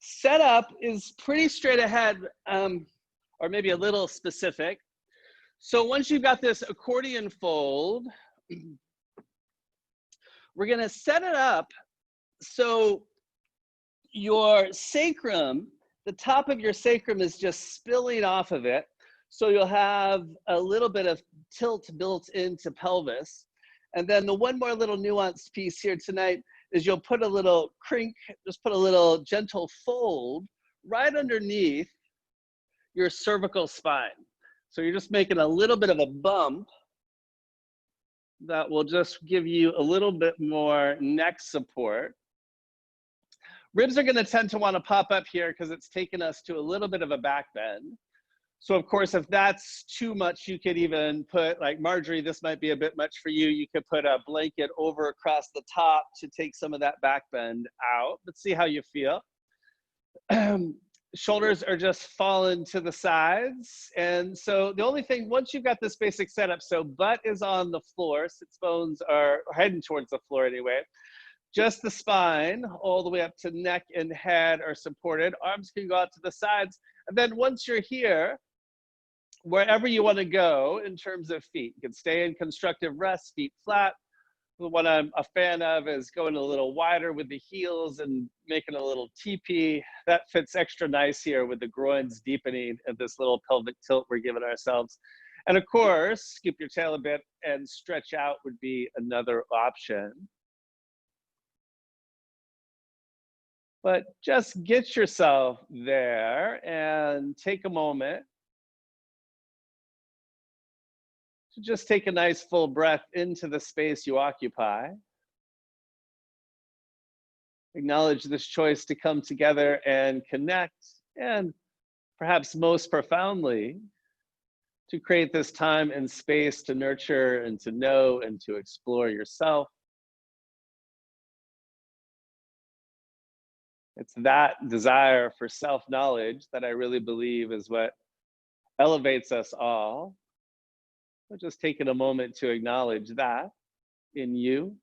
Setup is pretty straight ahead, or maybe a little specific. So once you've got this accordion fold, we're gonna set it up so your sacrum, the top of your sacrum is just spilling off of it. So you'll have a little bit of tilt built into pelvis. And then the one more little nuanced piece here tonight is you'll put a little crink, just put a little gentle fold right underneath your cervical spine. So you're just making a little bit of a bump that will just give you a little bit more neck support. Ribs are going to tend to want to pop up here because it's taken us to a little bit of a back bend. So of course, if that's too much, you could even put, like Marjorie, this might be a bit much for you. You could put a blanket over across the top to take some of that back bend out. Let's see how you feel. Shoulders are just falling to the sides. And so the only thing, once you've got this basic setup, so butt is on the floor, sits bones are heading towards the floor anyway. Just the spine all the way up to neck and head are supported. Arms can go out to the sides. And then once you're here, wherever you want to go in terms of feet, you can stay in constructive rest, feet flat. What I'm a fan of is going a little wider with the heels and making a little teepee. That fits extra nice here with the groins deepening and this little pelvic tilt we're giving ourselves. And of course, scoop your tail a bit and stretch out would be another option. But just get yourself there and take a moment to just take a nice full breath into the space you occupy. Acknowledge this choice to come together and connect, and perhaps most profoundly, to create this time and space to nurture and to know and to explore yourself. It's that desire for self-knowledge that I really believe is what elevates us all. So just taking a moment to acknowledge that in you.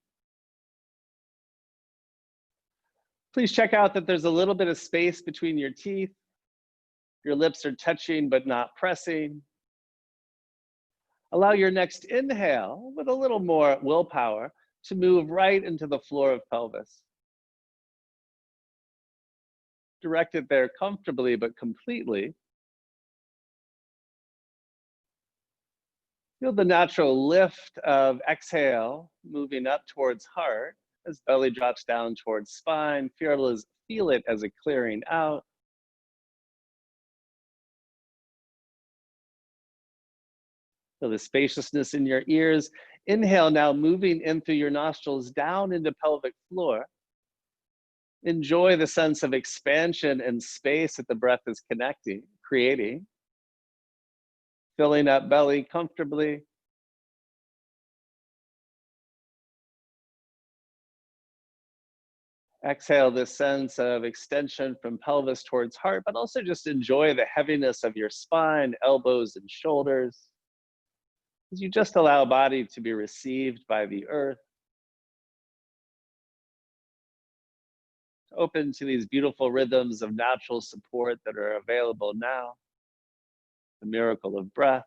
Please check out that there's a little bit of space between your teeth. Your lips are touching but not pressing. Allow your next inhale with a little more willpower to move right into the floor of pelvis. Direct it there comfortably but completely. Feel the natural lift of exhale moving up towards heart as belly drops down towards spine. Feel it as a clearing out. Feel the spaciousness in your ears. Inhale now, moving in through your nostrils down into pelvic floor. Enjoy the sense of expansion and space that the breath is creating. Filling up belly comfortably. Exhale this sense of extension from pelvis towards heart, but also just enjoy the heaviness of your spine, elbows, and shoulders as you just allow body to be received by the earth. Open to these beautiful rhythms of natural support that are available now. The miracle of breath,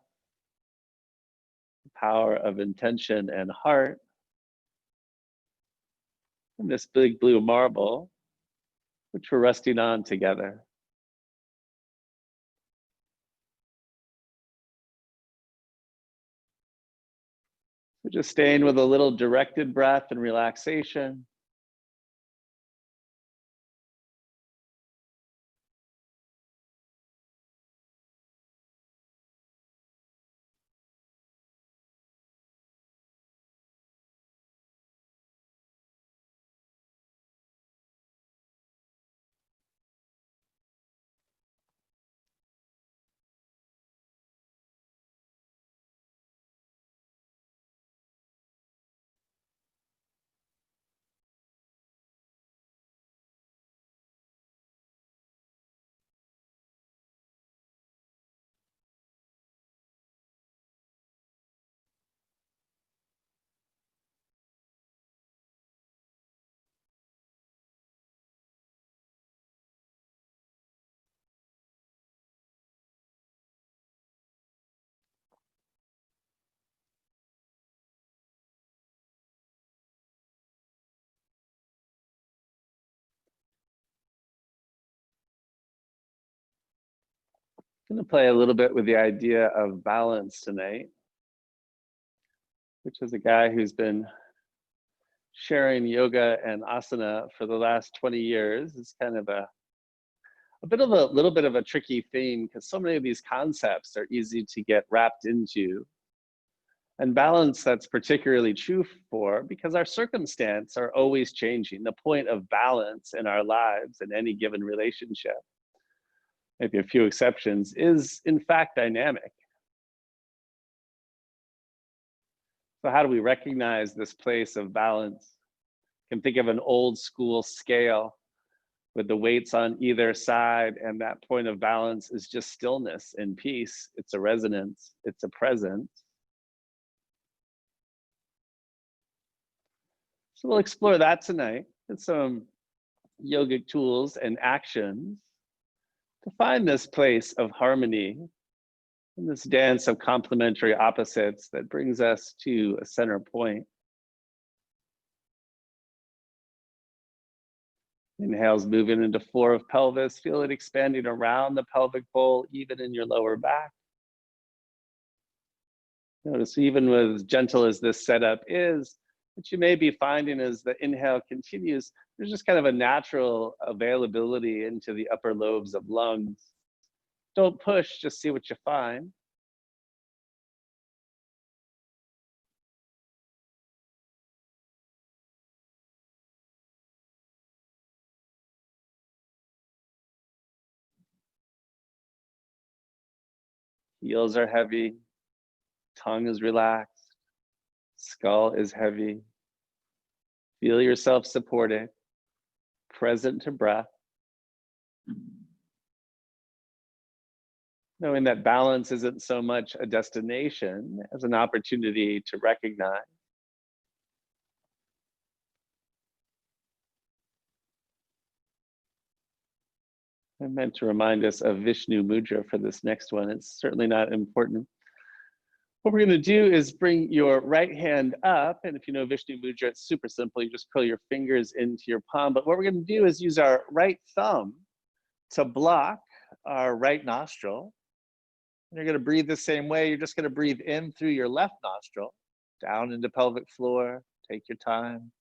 the power of intention and heart, and this big blue marble, which we're resting on together. So just staying with a little directed breath and relaxation. I'm going to play a little bit with the idea of balance tonight, which is a guy who's been sharing yoga and asana for the last 20 years. It's kind of a little bit of a tricky theme because so many of these concepts are easy to get wrapped into. And balance, that's particularly true for because our circumstances are always changing. The point of balance in our lives in any given relationship, maybe a few exceptions, is in fact dynamic. So how do we recognize this place of balance? You can think of an old school scale with the weights on either side, and that point of balance is just stillness and peace. It's a resonance, it's a presence. So we'll explore that tonight with some yogic tools and actions to find this place of harmony in this dance of complementary opposites that brings us to a center point. Inhales moving into floor of pelvis. Feel it expanding around the pelvic bowl, even in your lower back. Notice even with as gentle as this setup is, what you may be finding as the inhale continues, there's just kind of a natural availability into the upper lobes of lungs. Don't push, just see what you find. Heels are heavy, tongue is relaxed, skull is heavy. Feel yourself supported, present to breath. Knowing that balance isn't so much a destination as an opportunity to recognize. I meant to remind us of Vishnu Mudra for this next one. It's certainly not important. What we're going to do is bring your right hand up. And if you know Vishnu Mudra, it's super simple. You just curl your fingers into your palm. But what we're going to do is use our right thumb to block our right nostril. And you're going to breathe the same way. You're just going to breathe in through your left nostril, down into pelvic floor. Take your time.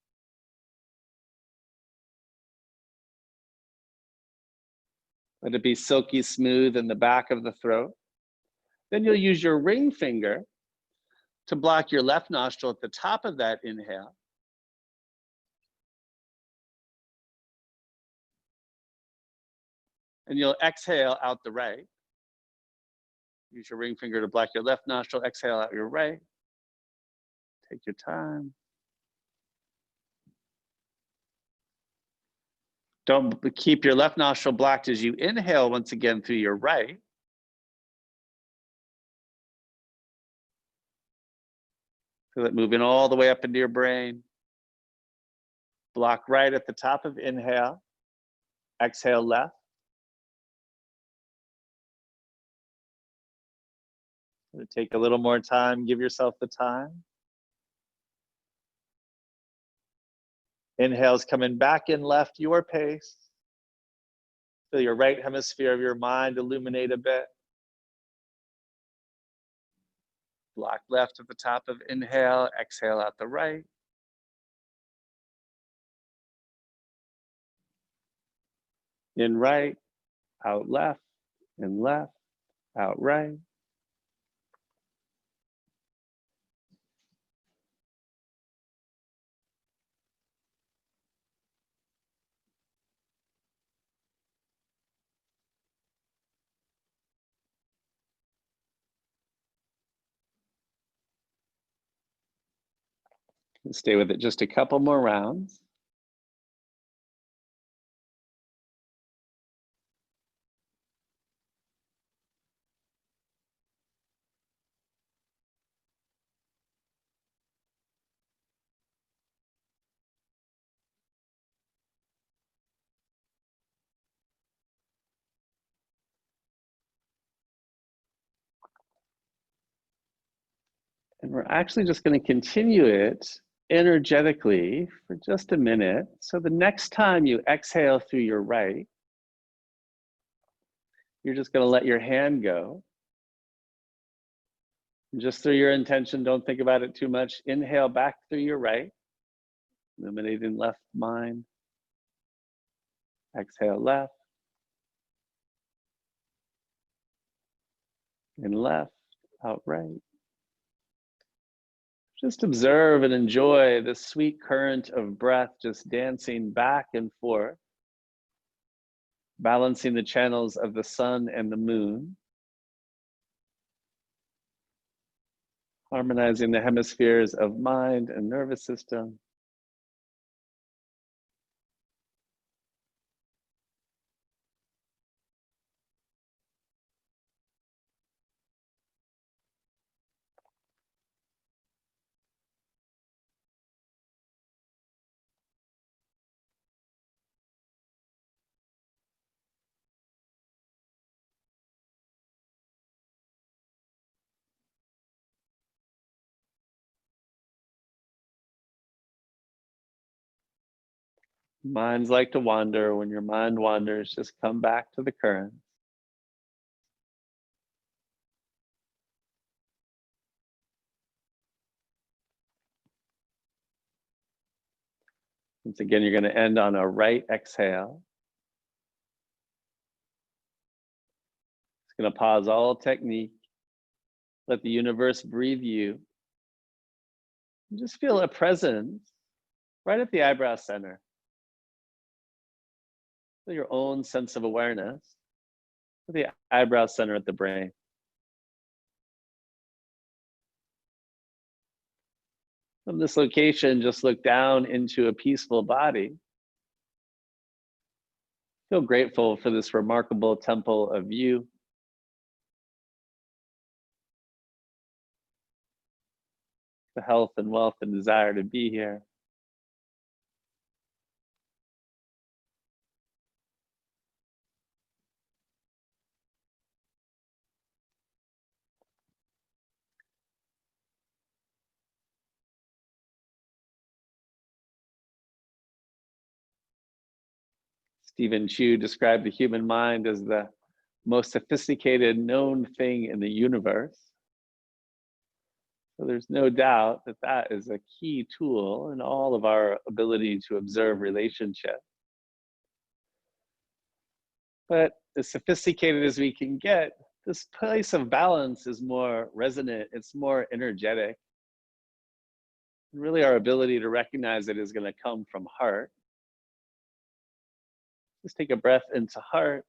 Let it be silky smooth in the back of the throat. Then you'll use your ring finger to block your left nostril at the top of that inhale. And you'll exhale out the right. Use your ring finger to block your left nostril, exhale out your right. Take your time. Don't keep your left nostril blocked as you inhale once again through your right. Feel it moving all the way up into your brain. Block right at the top of inhale. Exhale left. Take a little more time. Give yourself the time. Inhale's coming back in left, your pace. Feel your right hemisphere of your mind illuminate a bit. Block left at the top of inhale, exhale out the right. In right, out left, in left, out right. Stay with it just a couple more rounds. And we're actually just going to continue it energetically for just a minute. So the next time you exhale through your right, You're just going to let your hand go. Just through your intention, don't think about it too much. Inhale back through your right, illuminating left mind. Exhale left. And left, out right. Just observe and enjoy the sweet current of breath just dancing back and forth, balancing the channels of the sun and the moon, harmonizing the hemispheres of mind and nervous system. Minds like to wander. When your mind wanders, just come back to the current. Once again, you're going to end on a right exhale. It's going to pause all technique. Let the universe breathe you. And just feel a presence right at the eyebrow center. Feel your own sense of awareness at the eyebrow center at the brain. From this location, just look down into a peaceful body. Feel grateful for this remarkable temple of you. The health and wealth and desire to be here. Stephen Chu described the human mind as the most sophisticated known thing in the universe. So there's no doubt that that is a key tool in all of our ability to observe relationship. But as sophisticated as we can get, this place of balance is more resonant, it's more energetic. And really our ability to recognize it is going to come from heart. Just take a breath into heart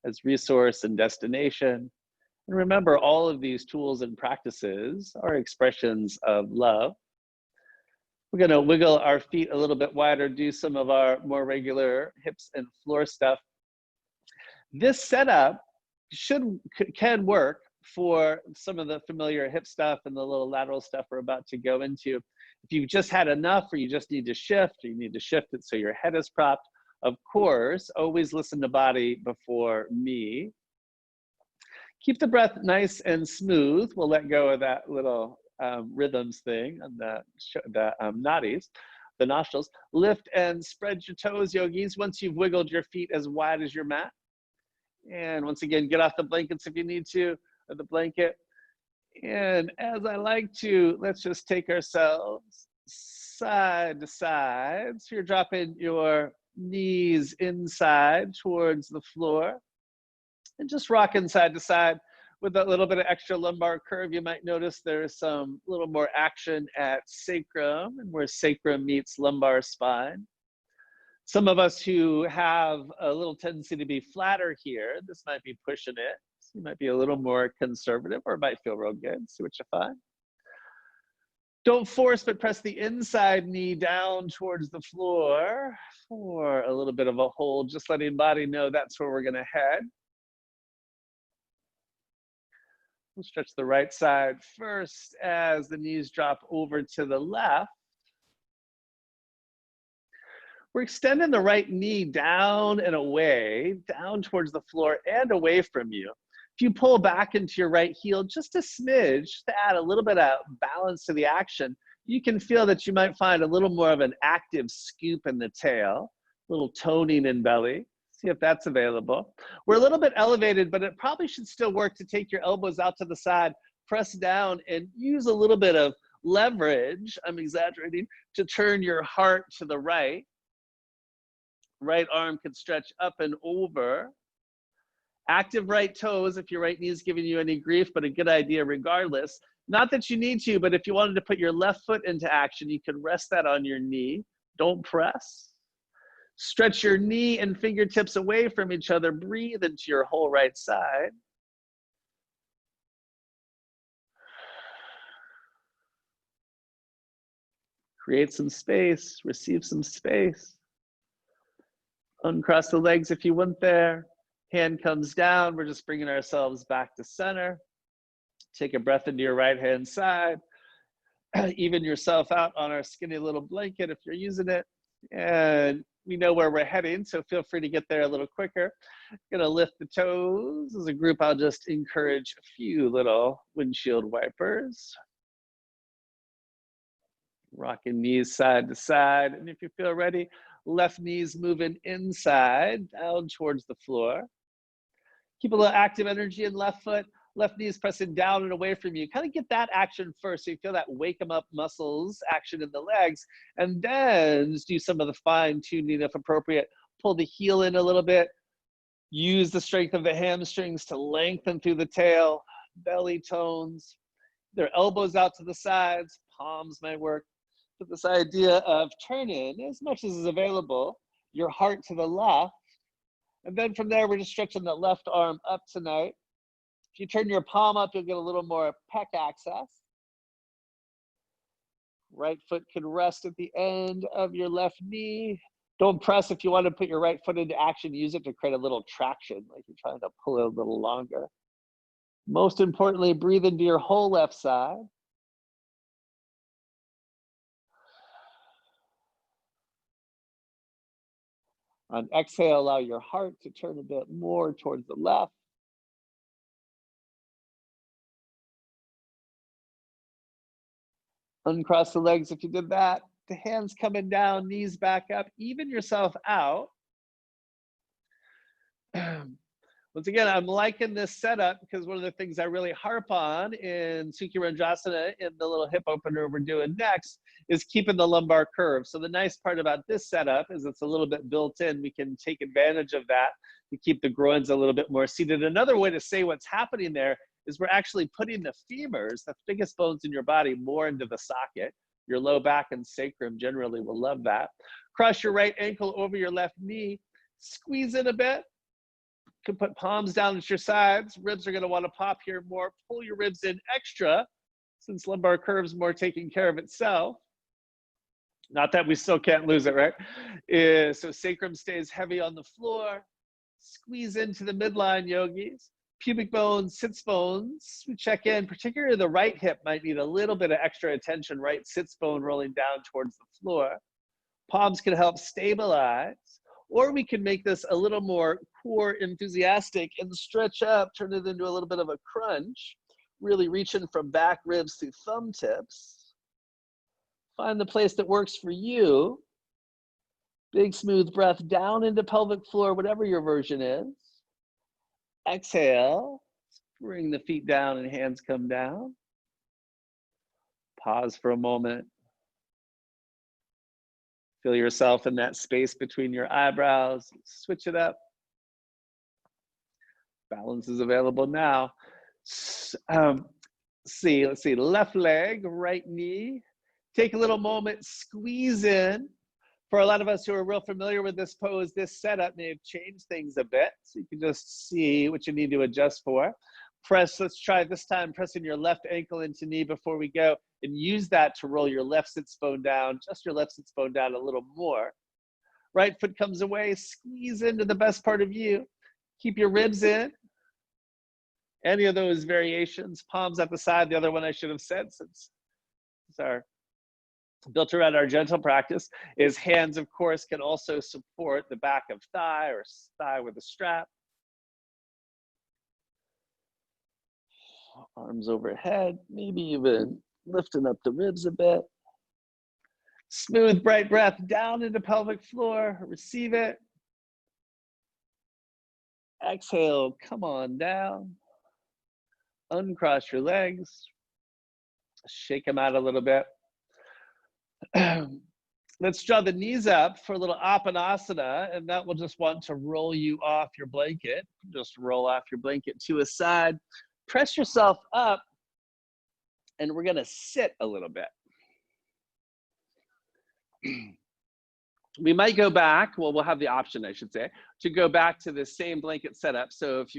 as resource and destination. And remember, all of these tools and practices are expressions of love. We're going to wiggle our feet a little bit wider, do some of our more regular hips and floor stuff. This setup can work for some of the familiar hip stuff and the little lateral stuff we're about to go into. If you've just had enough, or you just need to shift, or you need to shift it so your head is propped, of course, always listen to body before me. Keep the breath nice and smooth. We'll let go of that little rhythms thing on the nadis, the nostrils. Lift and spread your toes, yogis, once you've wiggled your feet as wide as your mat. And once again, get off the blankets if you need to, or the blanket. And as I like to, let's just take ourselves side to side. So you're dropping your knees inside towards the floor and just rocking side to side with a little bit of extra lumbar curve. You might notice there's some little more action at sacrum, and where sacrum meets lumbar spine. Some of us who have a little tendency to be flatter here, this might be pushing it. So you might be a little more conservative, or it might feel real good. See what you find. Don't force, but press the inside knee down towards the floor for a little bit of a hold, just letting body know that's where we're gonna head. We'll stretch the right side first as the knees drop over to the left. We're extending the right knee down and away, down towards the floor and away from you. If you pull back into your right heel just a smidge to add a little bit of balance to the action, you can feel that you might find a little more of an active scoop in the tail, a little toning in belly. See if that's available. We're a little bit elevated, but it probably should still work to take your elbows out to the side, press down, and use a little bit of leverage, I'm exaggerating, to turn your heart to the right. Right arm can stretch up and over. Active right toes if your right knee is giving you any grief, but a good idea regardless. Not that you need to, but if you wanted to put your left foot into action, you can rest that on your knee. Don't press. Stretch your knee and fingertips away from each other. Breathe into your whole right side. Create some space, receive some space. Uncross the legs if you went there. Hand comes down, we're just bringing ourselves back to center. Take a breath into your right hand side. Even yourself out on our skinny little blanket if you're using it. And we know where we're heading, so feel free to get there a little quicker. Gonna lift the toes. As a group, I'll just encourage a few little windshield wipers. Rocking knees side to side. And if you feel ready, left knees moving inside, down towards the floor. Keep a little active energy in left foot, left knees pressing down and away from you. Kind of get that action first so you feel that wake them up muscles action in the legs. And then just do some of the fine tuning if appropriate. Pull the heel in a little bit. Use the strength of the hamstrings to lengthen through the tail, belly tones. Their elbows out to the sides, palms might work. But this idea of turning as much as is available, your heart to the left. And then from there, we're just stretching the left arm up tonight. If you turn your palm up, you'll get a little more pec access. Right foot can rest at the end of your left knee. Don't press. If you want to put your right foot into action, use it to create a little traction, like you're trying to pull it a little longer. Most importantly, breathe into your whole left side. On exhale, allow your heart to turn a bit more towards the left. Uncross the legs if you did that. The hands coming down, knees back up. Even yourself out. Once again, I'm liking this setup because one of the things I really harp on in Sukhi Randrasana in the little hip opener we're doing next is keeping the lumbar curve. So the nice part about this setup is it's a little bit built in. We can take advantage of that to keep the groins a little bit more seated. Another way to say what's happening there is we're actually putting the femurs, the biggest bones in your body, more into the socket. Your low back and sacrum generally will love that. Cross your right ankle over your left knee. Squeeze in a bit. You can put palms down at your sides. Ribs are going to want to pop here more. Pull your ribs in extra since lumbar curve's more taking care of itself. Not that we still can't lose it, right? So sacrum stays heavy on the floor. Squeeze into the midline, yogis. Pubic bones, sits bones. We check in, particularly the right hip might need a little bit of extra attention, right sits bone rolling down towards the floor. Palms can help stabilize. Or we can make this a little more core enthusiastic and stretch up, turn it into a little bit of a crunch, really reaching from back ribs through thumb tips. Find the place that works for you. Big smooth breath down into pelvic floor, whatever your version is. Exhale, bring the feet down and hands come down. Pause for a moment. Feel yourself in that space between your eyebrows. Switch it up. Balance is available now. Let's see, left leg, right knee. Take a little moment, squeeze in. For a lot of us who are real familiar with this pose, this setup may have changed things a bit. So you can just see what you need to adjust for. Press, let's try this time, pressing your left ankle into knee before we go, and use that to roll your left sits bone down, just your left sits bone down a little more. Right foot comes away, squeeze into the best part of you. Keep your ribs in. Any of those variations, palms at the side, the other one I should have said since it's our built around our gentle practice is hands, of course, can also support the back of thigh or thigh with a strap. Arms overhead, maybe even lifting up the ribs a bit. Smooth, bright breath down into pelvic floor. Receive it. Exhale, come on down. Uncross your legs. Shake them out a little bit. Let's draw the knees up for a little apanasana, and that will just want to roll you off your blanket. Just roll off your blanket to a side. Press yourself up, and we're gonna sit a little bit. We might go back, well, we'll have the option, I should say, to go back to the same blanket setup. So if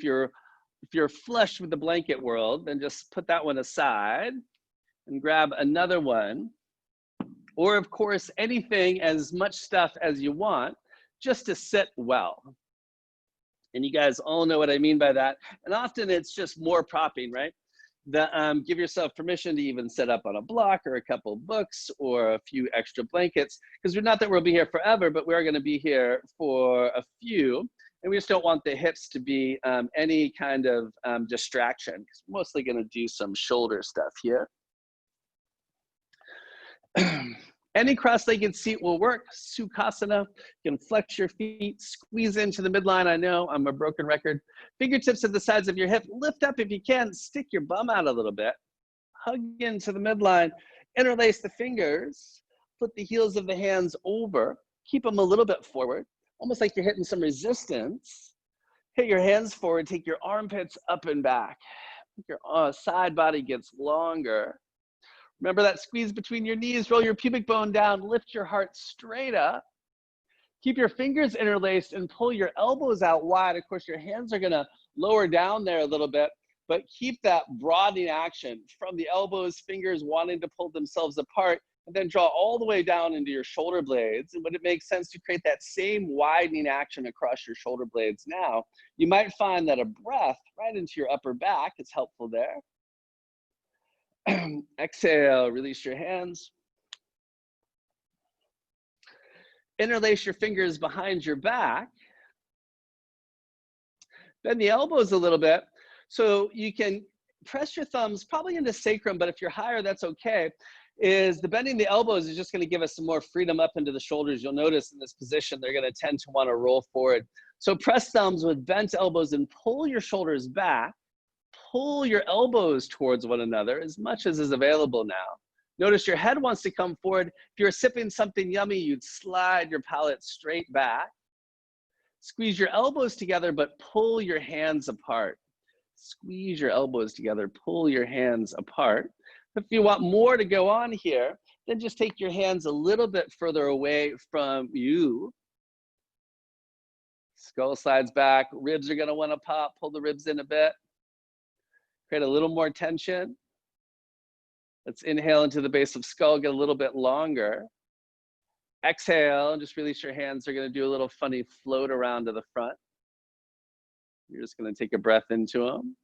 you're flush with the blanket world, then just put that one aside and grab another one. Or of course, anything, as much stuff as you want, just to sit well. And you guys all know what I mean by that. And often it's just more propping, right? Give yourself permission to even set up on a block or a couple books or a few extra blankets, because we're not that we'll be here forever, but we're going to be here for a few. And we just don't want the hips to be any kind of distraction, because we're mostly going to do some shoulder stuff here. Any cross-legged seat will work. Sukhasana. You can flex your feet, squeeze into the midline. I know I'm a broken record. Fingertips at the sides of your hip. Lift up if you can. Stick your bum out a little bit. Hug into the midline. Interlace the fingers. Put the heels of the hands over. Keep them a little bit forward, almost like you're hitting some resistance. Hit your hands forward. Take your armpits up and back. Your side body gets longer. Remember that squeeze between your knees, roll your pubic bone down, lift your heart straight up. Keep your fingers interlaced and pull your elbows out wide. Of course, your hands are gonna lower down there a little bit, but keep that broadening action from the elbows, fingers wanting to pull themselves apart, and then draw all the way down into your shoulder blades. And when it makes sense to create that same widening action across your shoulder blades now, you might find that a breath right into your upper back is helpful there. Exhale, release your hands. Interlace your fingers behind your back. Bend the elbows a little bit. So you can press your thumbs probably into sacrum, but if you're higher, that's okay. The bending the elbows is just gonna give us some more freedom up into the shoulders. You'll notice in this position, they're gonna tend to wanna roll forward. So press thumbs with bent elbows and pull your shoulders back. Pull your elbows towards one another as much as is available now. Notice your head wants to come forward. If you're sipping something yummy, you'd slide your palate straight back. Squeeze your elbows together, but pull your hands apart. Squeeze your elbows together, pull your hands apart. If you want more to go on here, then just take your hands a little bit further away from you. Skull slides back, ribs are gonna wanna pop, pull the ribs in a bit. Create a little more tension. Let's inhale into the base of skull, get a little bit longer. Exhale, and just release your hands. They're gonna do a little funny float around to the front. You're just gonna take a breath into them.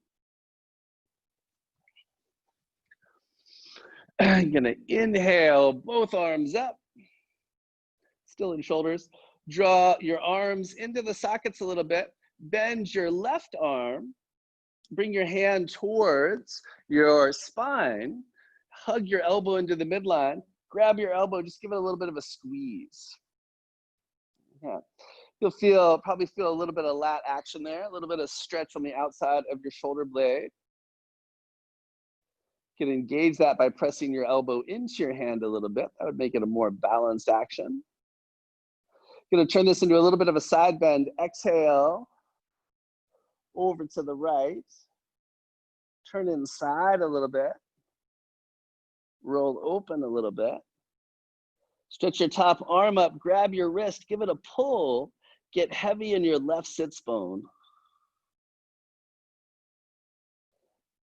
I'm gonna inhale, both arms up. Still in shoulders. Draw your arms into the sockets a little bit. Bend your left arm. Bring your hand towards your spine. Hug your elbow into the midline. Grab your elbow, just give it a little bit of a squeeze. Yeah. You'll probably feel a little bit of lat action there, a little bit of stretch on the outside of your shoulder blade. You can engage that by pressing your elbow into your hand a little bit. That would make it a more balanced action. Gonna turn this into a little bit of a side bend. Exhale, over to the right. Turn inside a little bit. Roll open a little bit. Stretch your top arm up, grab your wrist, give it a pull. Get heavy in your left sits bone.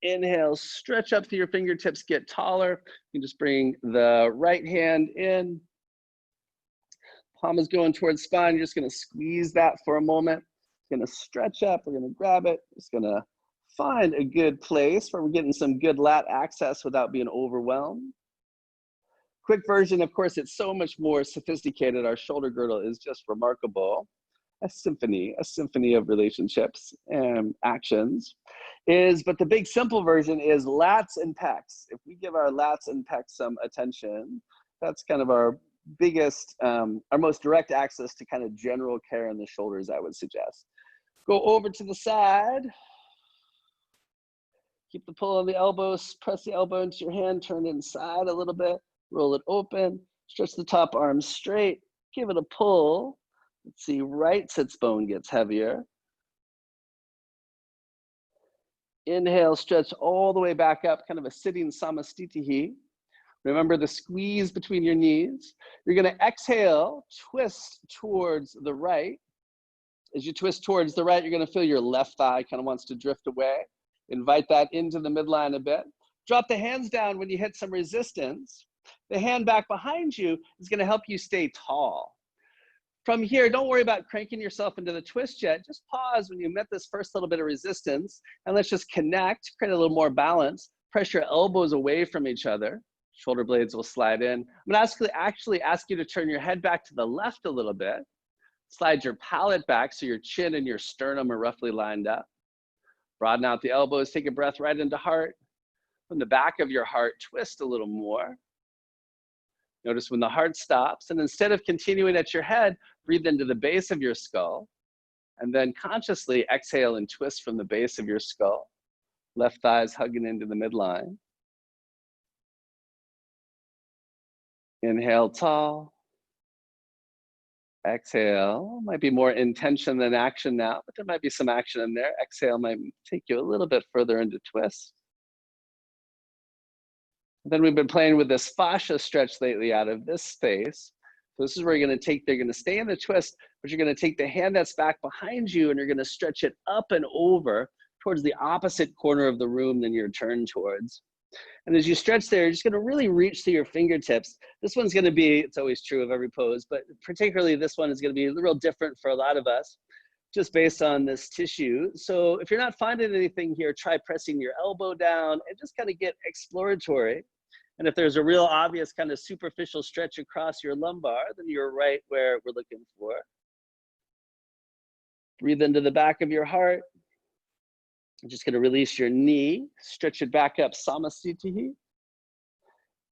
Inhale, stretch up through your fingertips, get taller. You can just bring the right hand in. Palm is going towards spine. You're just gonna squeeze that for a moment. Gonna stretch up, we're gonna grab it. Just gonna find a good place where we're getting some good lat access without being overwhelmed. Quick version, of course, it's so much more sophisticated. Our shoulder girdle is just remarkable. A symphony of relationships and actions but the big simple version is lats and pecs. If we give our lats and pecs some attention, that's kind of our biggest, our most direct access to kind of general care in the shoulders, I would suggest. Go over to the side. Keep the pull on the elbows, press the elbow into your hand, turn inside a little bit, roll it open, stretch the top arm straight, give it a pull. Let's see, right sits bone gets heavier. Inhale, stretch all the way back up, kind of a sitting samastitihi. Remember the squeeze between your knees. You're gonna exhale, twist towards the right. As you twist towards the right, you're gonna feel your left thigh kind of wants to drift away. Invite that into the midline a bit. Drop the hands down when you hit some resistance. The hand back behind you is gonna help you stay tall. From here, don't worry about cranking yourself into the twist yet. Just pause when you met this first little bit of resistance, and let's just connect, create a little more balance. Press your elbows away from each other. Shoulder blades will slide in. I'm gonna actually ask you to turn your head back to the left a little bit. Slide your palate back so your chin and your sternum are roughly lined up. Broaden out the elbows, take a breath right into heart. From the back of your heart, twist a little more. Notice when the heart stops, and instead of continuing at your head, breathe into the base of your skull, and then consciously exhale and twist from the base of your skull. Left thighs hugging into the midline. Inhale tall. Exhale, might be more intention than action now, but there might be some action in there. Exhale might take you a little bit further into twist. Then we've been playing with this fascia stretch lately out of this space. So this is where you're gonna stay in the twist, but you're gonna take the hand that's back behind you and you're gonna stretch it up and over towards the opposite corner of the room than you're turned towards. And as you stretch there, you're just gonna really reach to your fingertips. This one's gonna be, it's always true of every pose, but particularly this one is gonna be real different for a lot of us, just based on this tissue. So if you're not finding anything here, try pressing your elbow down and just kind of get exploratory. And if there's a real obvious kind of superficial stretch across your lumbar, then you're right where we're looking for. Breathe into the back of your heart. I'm just gonna release your knee, stretch it back up, samastitihi.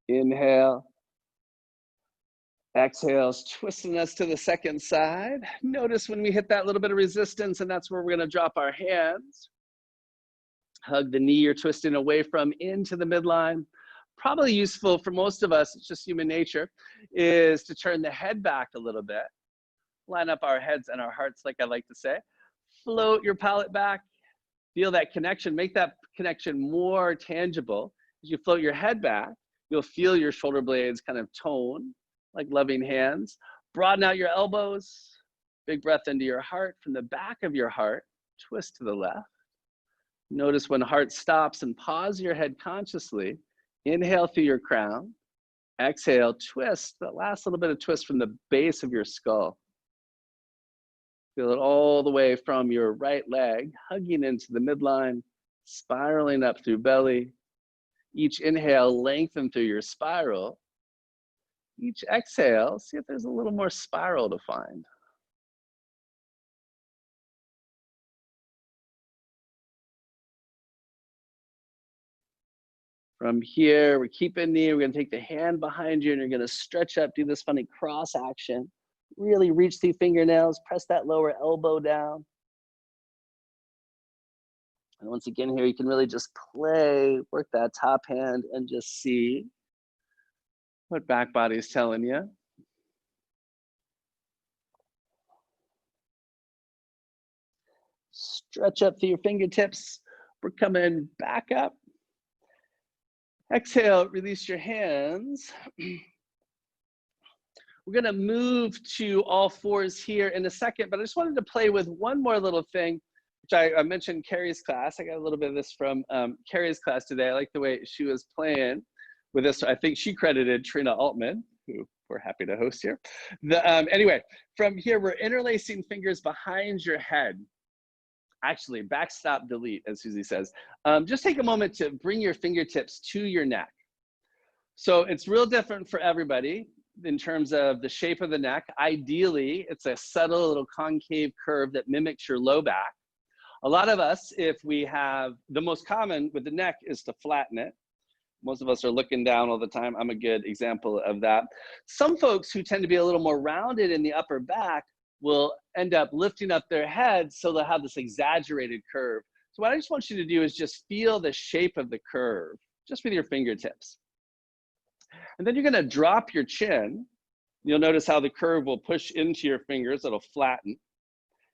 Inhale. Exhale, twisting us to the second side. Notice when we hit that little bit of resistance, and that's where we're gonna drop our hands. Hug the knee you're twisting away from into the midline. Probably useful for most of us, it's just human nature, is to turn the head back a little bit. Line up our heads and our hearts, like I like to say. Float your palate back. Feel that connection, make that connection more tangible. As you float your head back, you'll feel your shoulder blades kind of tone, like loving hands. Broaden out your elbows. Big breath into your heart. From the back of your heart, twist to the left. Notice when heart stops and pause your head consciously. Inhale through your crown. Exhale, twist, that last little bit of twist from the base of your skull. Feel it all the way from your right leg, hugging into the midline, spiraling up through belly. Each inhale, lengthen through your spiral. Each exhale, see if there's a little more spiral to find. From here, we're keeping knee, we're gonna take the hand behind you and you're gonna stretch up, do this funny cross action. Really reach through fingernails, press that lower elbow down. And once again here, you can really just play, work that top hand and just see what back body is telling you. Stretch up through your fingertips. We're coming back up. Exhale, release your hands. We're gonna move to all fours here in a second, but I just wanted to play with one more little thing, which I mentioned Carrie's class. I got a little bit of this from Carrie's class today. I like the way she was playing with this. I think she credited Trina Altman, who we're happy to host here. Anyway, from here, we're interlacing fingers behind your head. Actually, backstop delete, as Susie says. Just take a moment to bring your fingertips to your neck. So it's real different for everybody in terms of the shape of the neck. Ideally, it's a subtle little concave curve that mimics your low back. A lot of us, if we have, the most common with the neck is to flatten it. Most of us are looking down all the time. I'm a good example of that. Some folks who tend to be a little more rounded in the upper back will end up lifting up their head so they'll have this exaggerated curve. So what I just want you to do is just feel the shape of the curve, just with your fingertips. And then you're gonna drop your chin. You'll notice how the curve will push into your fingers, it'll flatten.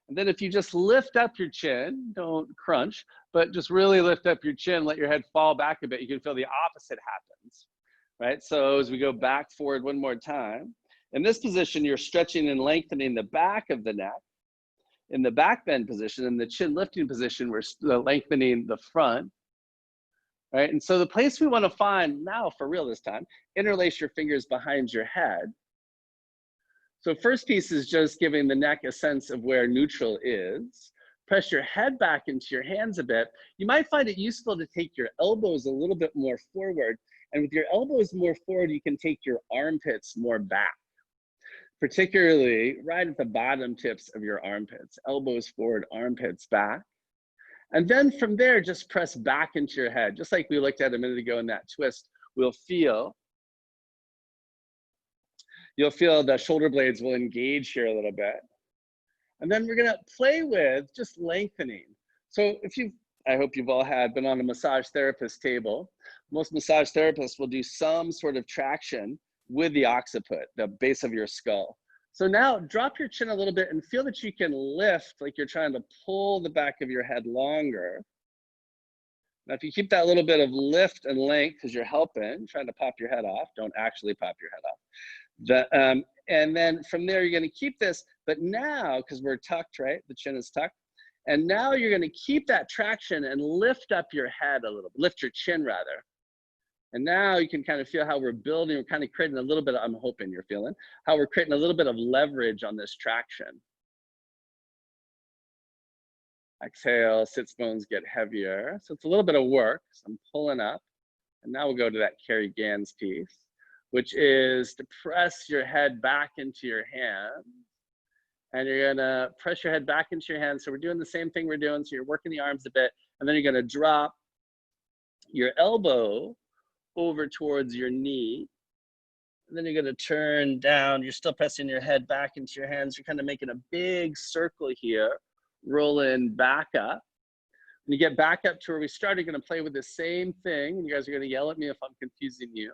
And then if you just lift up your chin, don't crunch, but just really lift up your chin, let your head fall back a bit, you can feel the opposite happens, right? So as we go back forward one more time, in this position, you're stretching and lengthening the back of the neck. In the back bend position, in the chin lifting position, we're lengthening the front, right? And so the place we want to find now, for real this time, interlace your fingers behind your head. So first piece is just giving the neck a sense of where neutral is. Press your head back into your hands a bit. You might find it useful to take your elbows a little bit more forward. And with your elbows more forward, you can take your armpits more back, particularly right at the bottom tips of your armpits. Elbows forward, armpits back. And then from there, just press back into your head. Just like we looked at a minute ago in that twist, you'll feel the shoulder blades will engage here a little bit. And then we're gonna play with just lengthening. So I hope you've all been on a massage therapist table. Most massage therapists will do some sort of traction with the occiput, the base of your skull. So now drop your chin a little bit and feel that you can lift like you're trying to pull the back of your head longer. Now, if you keep that little bit of lift and length because you're helping, trying to pop your head off, don't actually pop your head off. And then from there, you're gonna keep this, but now, because we're tucked, right? The chin is tucked. And now you're gonna keep that traction and lift up your head a little, lift your chin rather. And now you can kind of feel how we're building, we're kind of creating a little bit, I'm hoping you're feeling, how we're creating a little bit of leverage on this traction. Exhale, sits bones get heavier. So it's a little bit of work. So I'm pulling up. And now we'll go to that Carrie Gans piece, which is to press your head back into your hands. And you're gonna press your head back into your hands. So we're doing the same thing we're doing. So you're working the arms a bit, and then you're gonna drop your elbow over towards your knee. And then you're gonna turn down. You're still pressing your head back into your hands. You're kind of making a big circle here, rolling back up. When you get back up to where we started, you're gonna play with the same thing. And you guys are gonna yell at me if I'm confusing you.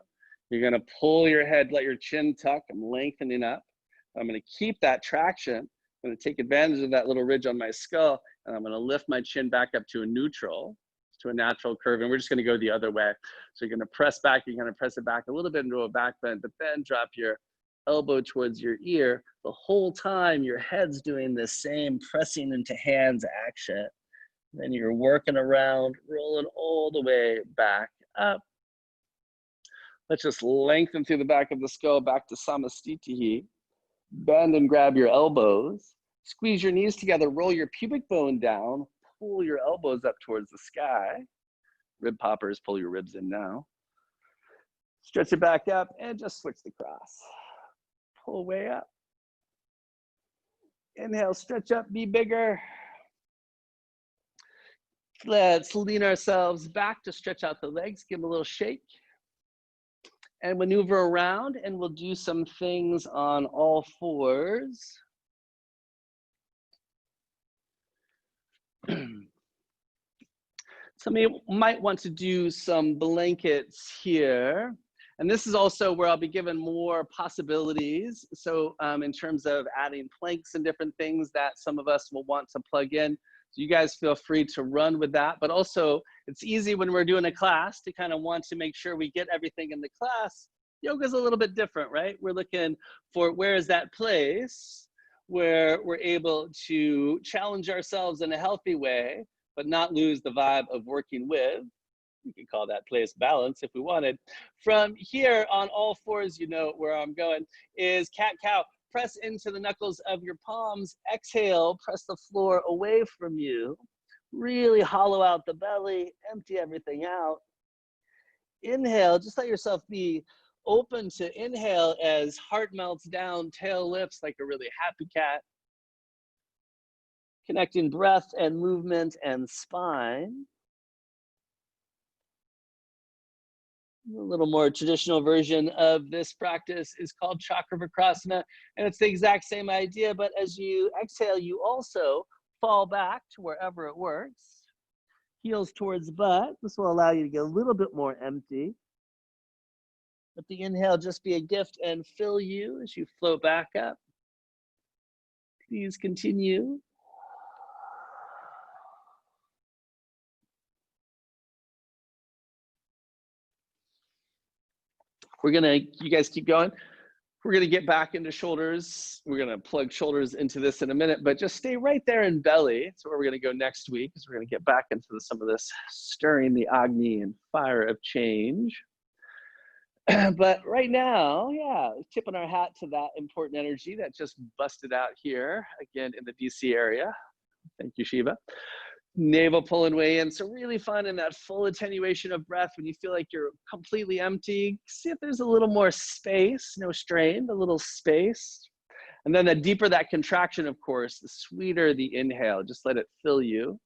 You're gonna pull your head, let your chin tuck. I'm lengthening up. I'm gonna keep that traction. I'm gonna take advantage of that little ridge on my skull, and I'm gonna lift my chin back up to a neutral, to a natural curve, and we're just gonna go the other way. So you're gonna press back, you're gonna press it back a little bit into a back bend, but then drop your elbow towards your ear. The whole time your head's doing the same pressing into hands action. Then you're working around, rolling all the way back up. Let's just lengthen through the back of the skull back to Samastitihi. Bend and grab your elbows. Squeeze your knees together, roll your pubic bone down, pull your elbows up towards the sky. Rib poppers, pull your ribs in now. Stretch it back up and just switch the cross. Pull way up. Inhale, stretch up, be bigger. Let's lean ourselves back to stretch out the legs, give them a little shake. And maneuver around, and we'll do some things on all fours. Some of you might want to do some blankets here. And this is also where I'll be given more possibilities. So in terms of adding planks and different things that some of us will want to plug in. So you guys feel free to run with that. But also, it's easy when we're doing a class to kind of want to make sure we get everything in the class. Yoga's a little bit different, right? We're looking for where is that place where we're able to challenge ourselves in a healthy way, but not lose the vibe of working with. We could call that place balance if we wanted. From here on all fours, you know where I'm going, is cat-cow. Press into the knuckles of your palms. Exhale, press the floor away from you. Really hollow out the belly, empty everything out. Inhale, just let yourself be open to inhale as heart melts down, tail lifts like a really happy cat. Connecting breath and movement and spine. A little more traditional version of this practice is called Chakravarkrasana, and it's the exact same idea, but as you exhale, you also fall back to wherever it works. Heels towards butt. This will allow you to get a little bit more empty. Let the inhale just be a gift and fill you as you float back up. Please continue. You guys keep going. We're gonna get back into shoulders. We're gonna plug shoulders into this in a minute, but just stay right there in belly. That's where we're gonna go next week, because we're gonna get back into some of this stirring the Agni and fire of change. But right now, yeah, tipping our hat to that important energy that just busted out here, again, in the DC area. Thank you, Shiva. Navel pulling way in. So really finding that full attenuation of breath when you feel like you're completely empty. See if there's a little more space, no strain, a little space. And then the deeper that contraction, of course, the sweeter the inhale. Just let it fill you.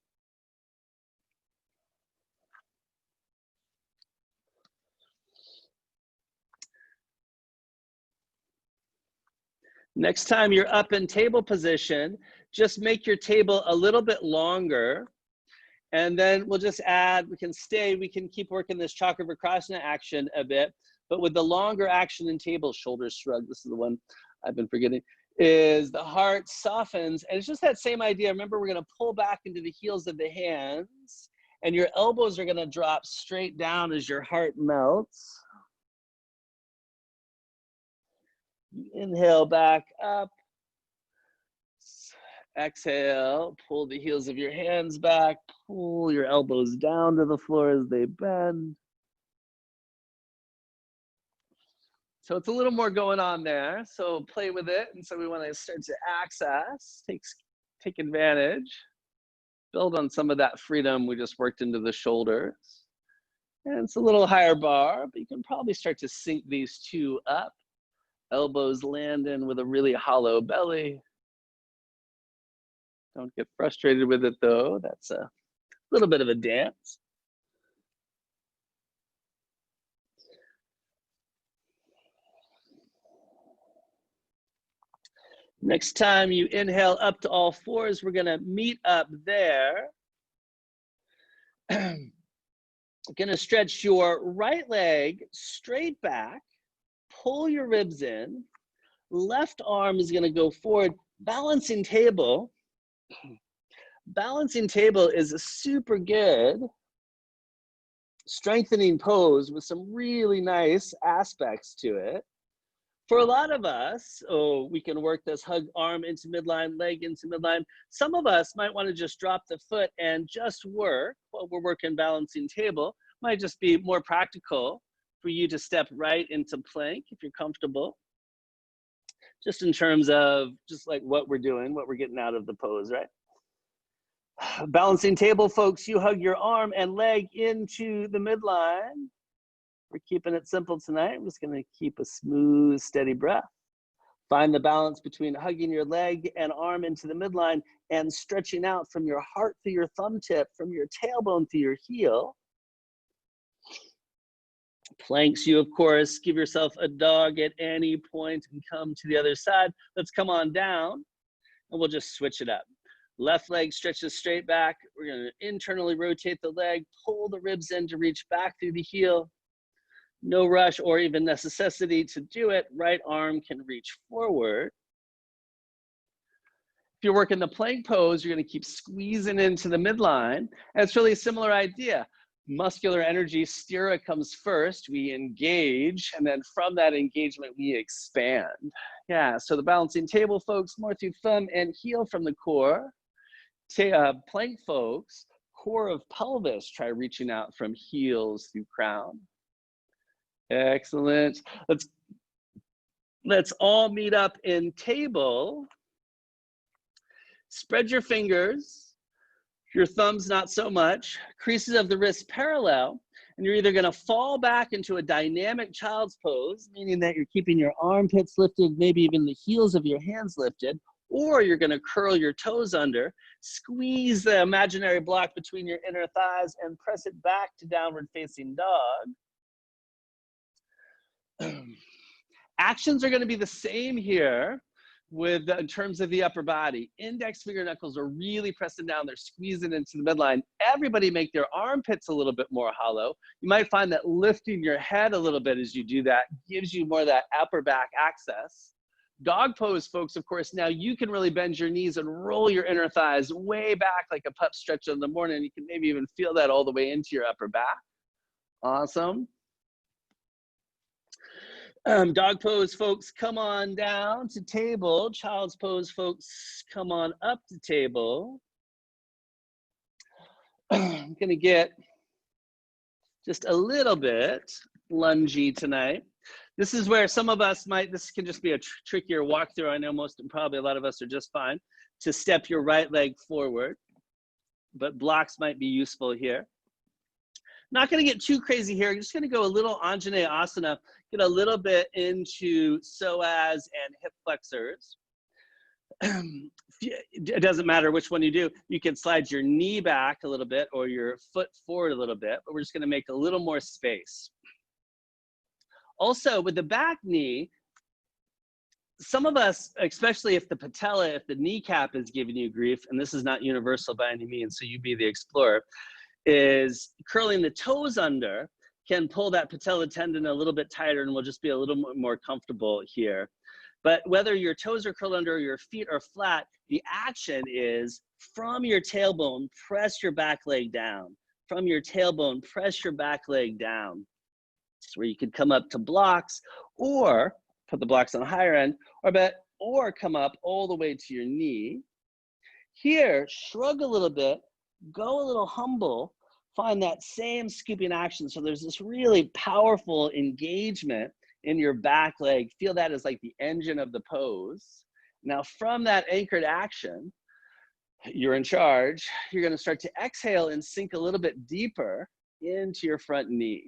Next time you're up in table position, just make your table a little bit longer. And then we'll just add, we can keep working this Chakravarkrasana action a bit, but with the longer action in table, shoulders shrug, this is the one I've been forgetting, is the heart softens. And it's just that same idea. Remember, we're gonna pull back into the heels of the hands, and your elbows are gonna drop straight down as your heart melts. Inhale back up. Exhale, pull the heels of your hands back, pull your elbows down to the floor as they bend. So it's a little more going on there, so play with it. And so we want to start to access, take advantage, build on some of that freedom we just worked into the shoulders. And it's a little higher bar, but you can probably start to sync these two up. Elbows land in with a really hollow belly. Don't get frustrated with it though. That's a little bit of a dance. Next time you inhale up to all fours, we're gonna meet up there. Gonna stretch your right leg straight back, pull your ribs in. Left arm is gonna go forward, balancing table. Balancing table is a super good strengthening pose with some really nice aspects to it. For a lot of us, we can work this hug arm into midline, leg into midline. Some of us might want to just drop the foot and just work while we're working balancing table. Might just be more practical for you to step right into plank if you're comfortable. Just in terms of just like what we're doing, what we're getting out of the pose, right? Balancing table, folks, you hug your arm and leg into the midline. We're keeping it simple tonight. I'm just gonna keep a smooth, steady breath. Find the balance between hugging your leg and arm into the midline and stretching out from your heart to your thumb tip, from your tailbone to your heel. Planks, you of course, give yourself a dog at any point and come to the other side. Let's come on down and we'll just switch it up. Left leg stretches straight back. We're gonna internally rotate the leg, pull the ribs in to reach back through the heel. No rush or even necessity to do it. Right arm can reach forward. If you're working the plank pose, you're gonna keep squeezing into the midline. And it's really a similar idea. Muscular energy, stira comes first, we engage, and then from that engagement, we expand. Yeah, so the balancing table, folks, more through thumb and heel from the core. Plank, folks, core of pelvis, try reaching out from heels through crown. Excellent. Let's all meet up in table. Spread your fingers, your thumbs not so much, creases of the wrists parallel, and you're either gonna fall back into a dynamic child's pose, meaning that you're keeping your armpits lifted, maybe even the heels of your hands lifted, or you're gonna curl your toes under, squeeze the imaginary block between your inner thighs and press it back to downward facing dog. Actions are going to be the same here in terms of the upper body. Index finger knuckles are really pressing down. They're squeezing into the midline. Everybody make their armpits a little bit more hollow. You might find that lifting your head a little bit as you do that gives you more of that upper back access. Dog pose, folks, of course, now you can really bend your knees and roll your inner thighs way back like a pup stretch in the morning. You can maybe even feel that all the way into your upper back. Awesome. Dog pose, folks, come on down to table. Child's pose, folks, come on up to table. I'm going to get just a little bit lungy tonight. This is where some of us might, this can just be a trickier walkthrough. I know most and probably a lot of us are just fine to step your right leg forward, but blocks might be useful here. Not going to get too crazy here. I'm just going to go a little Anjaneyasana asana, get a little bit into psoas and hip flexors. It doesn't matter which one you do. You can slide your knee back a little bit or your foot forward a little bit, but we're just going to make a little more space. Also, with the back knee, some of us, especially if the patella, if the kneecap is giving you grief, and this is not universal by any means, so you be the explorer, is curling the toes under can pull that patella tendon a little bit tighter and we'll just be a little more comfortable here. But whether your toes are curled under or your feet are flat, the action is from your tailbone, press your back leg down. From your tailbone, press your back leg down. Where you could come up to blocks or put the blocks on the higher end or come up all the way to your knee. Here, shrug a little bit, go a little humble, find that same scooping action. So there's this really powerful engagement in your back leg. Feel that as like the engine of the pose. Now from that anchored action, you're in charge. You're going to start to exhale and sink a little bit deeper into your front knee.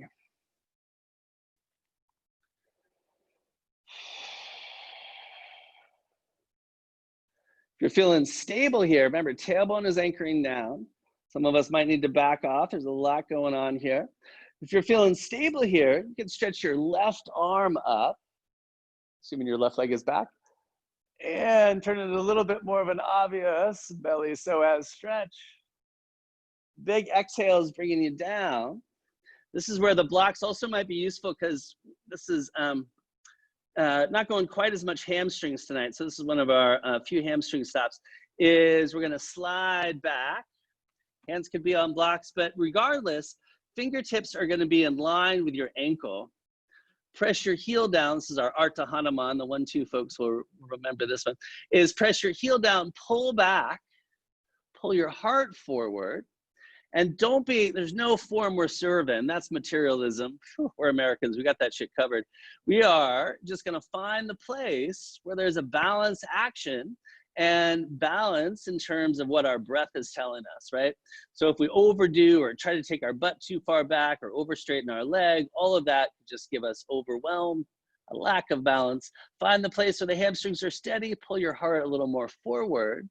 If you're feeling stable here, remember tailbone is anchoring down. Some of us might need to back off. There's a lot going on here. If you're feeling stable here, you can stretch your left arm up, assuming your left leg is back, and turn it a little bit more of an obvious belly psoas stretch. Big exhales bringing you down. This is where the blocks also might be useful because this is not going quite as much hamstrings tonight. So this is one of our few hamstring stops, is we're gonna slide back. Hands could be on blocks, but regardless, fingertips are gonna be in line with your ankle. Press your heel down. This is our Ardha Hanuman. The 1-2 folks will remember this one. Is press your heel down, pull back, pull your heart forward, and don't be, there's no form we're serving. That's materialism. Whew, we're Americans, we got that shit covered. We are just gonna find the place where there's a balanced action and balance in terms of what our breath is telling us, right? So if we overdo or try to take our butt too far back or over straighten our leg, all of that could just give us overwhelm, a lack of balance. Find the place where the hamstrings are steady, pull your heart a little more forward.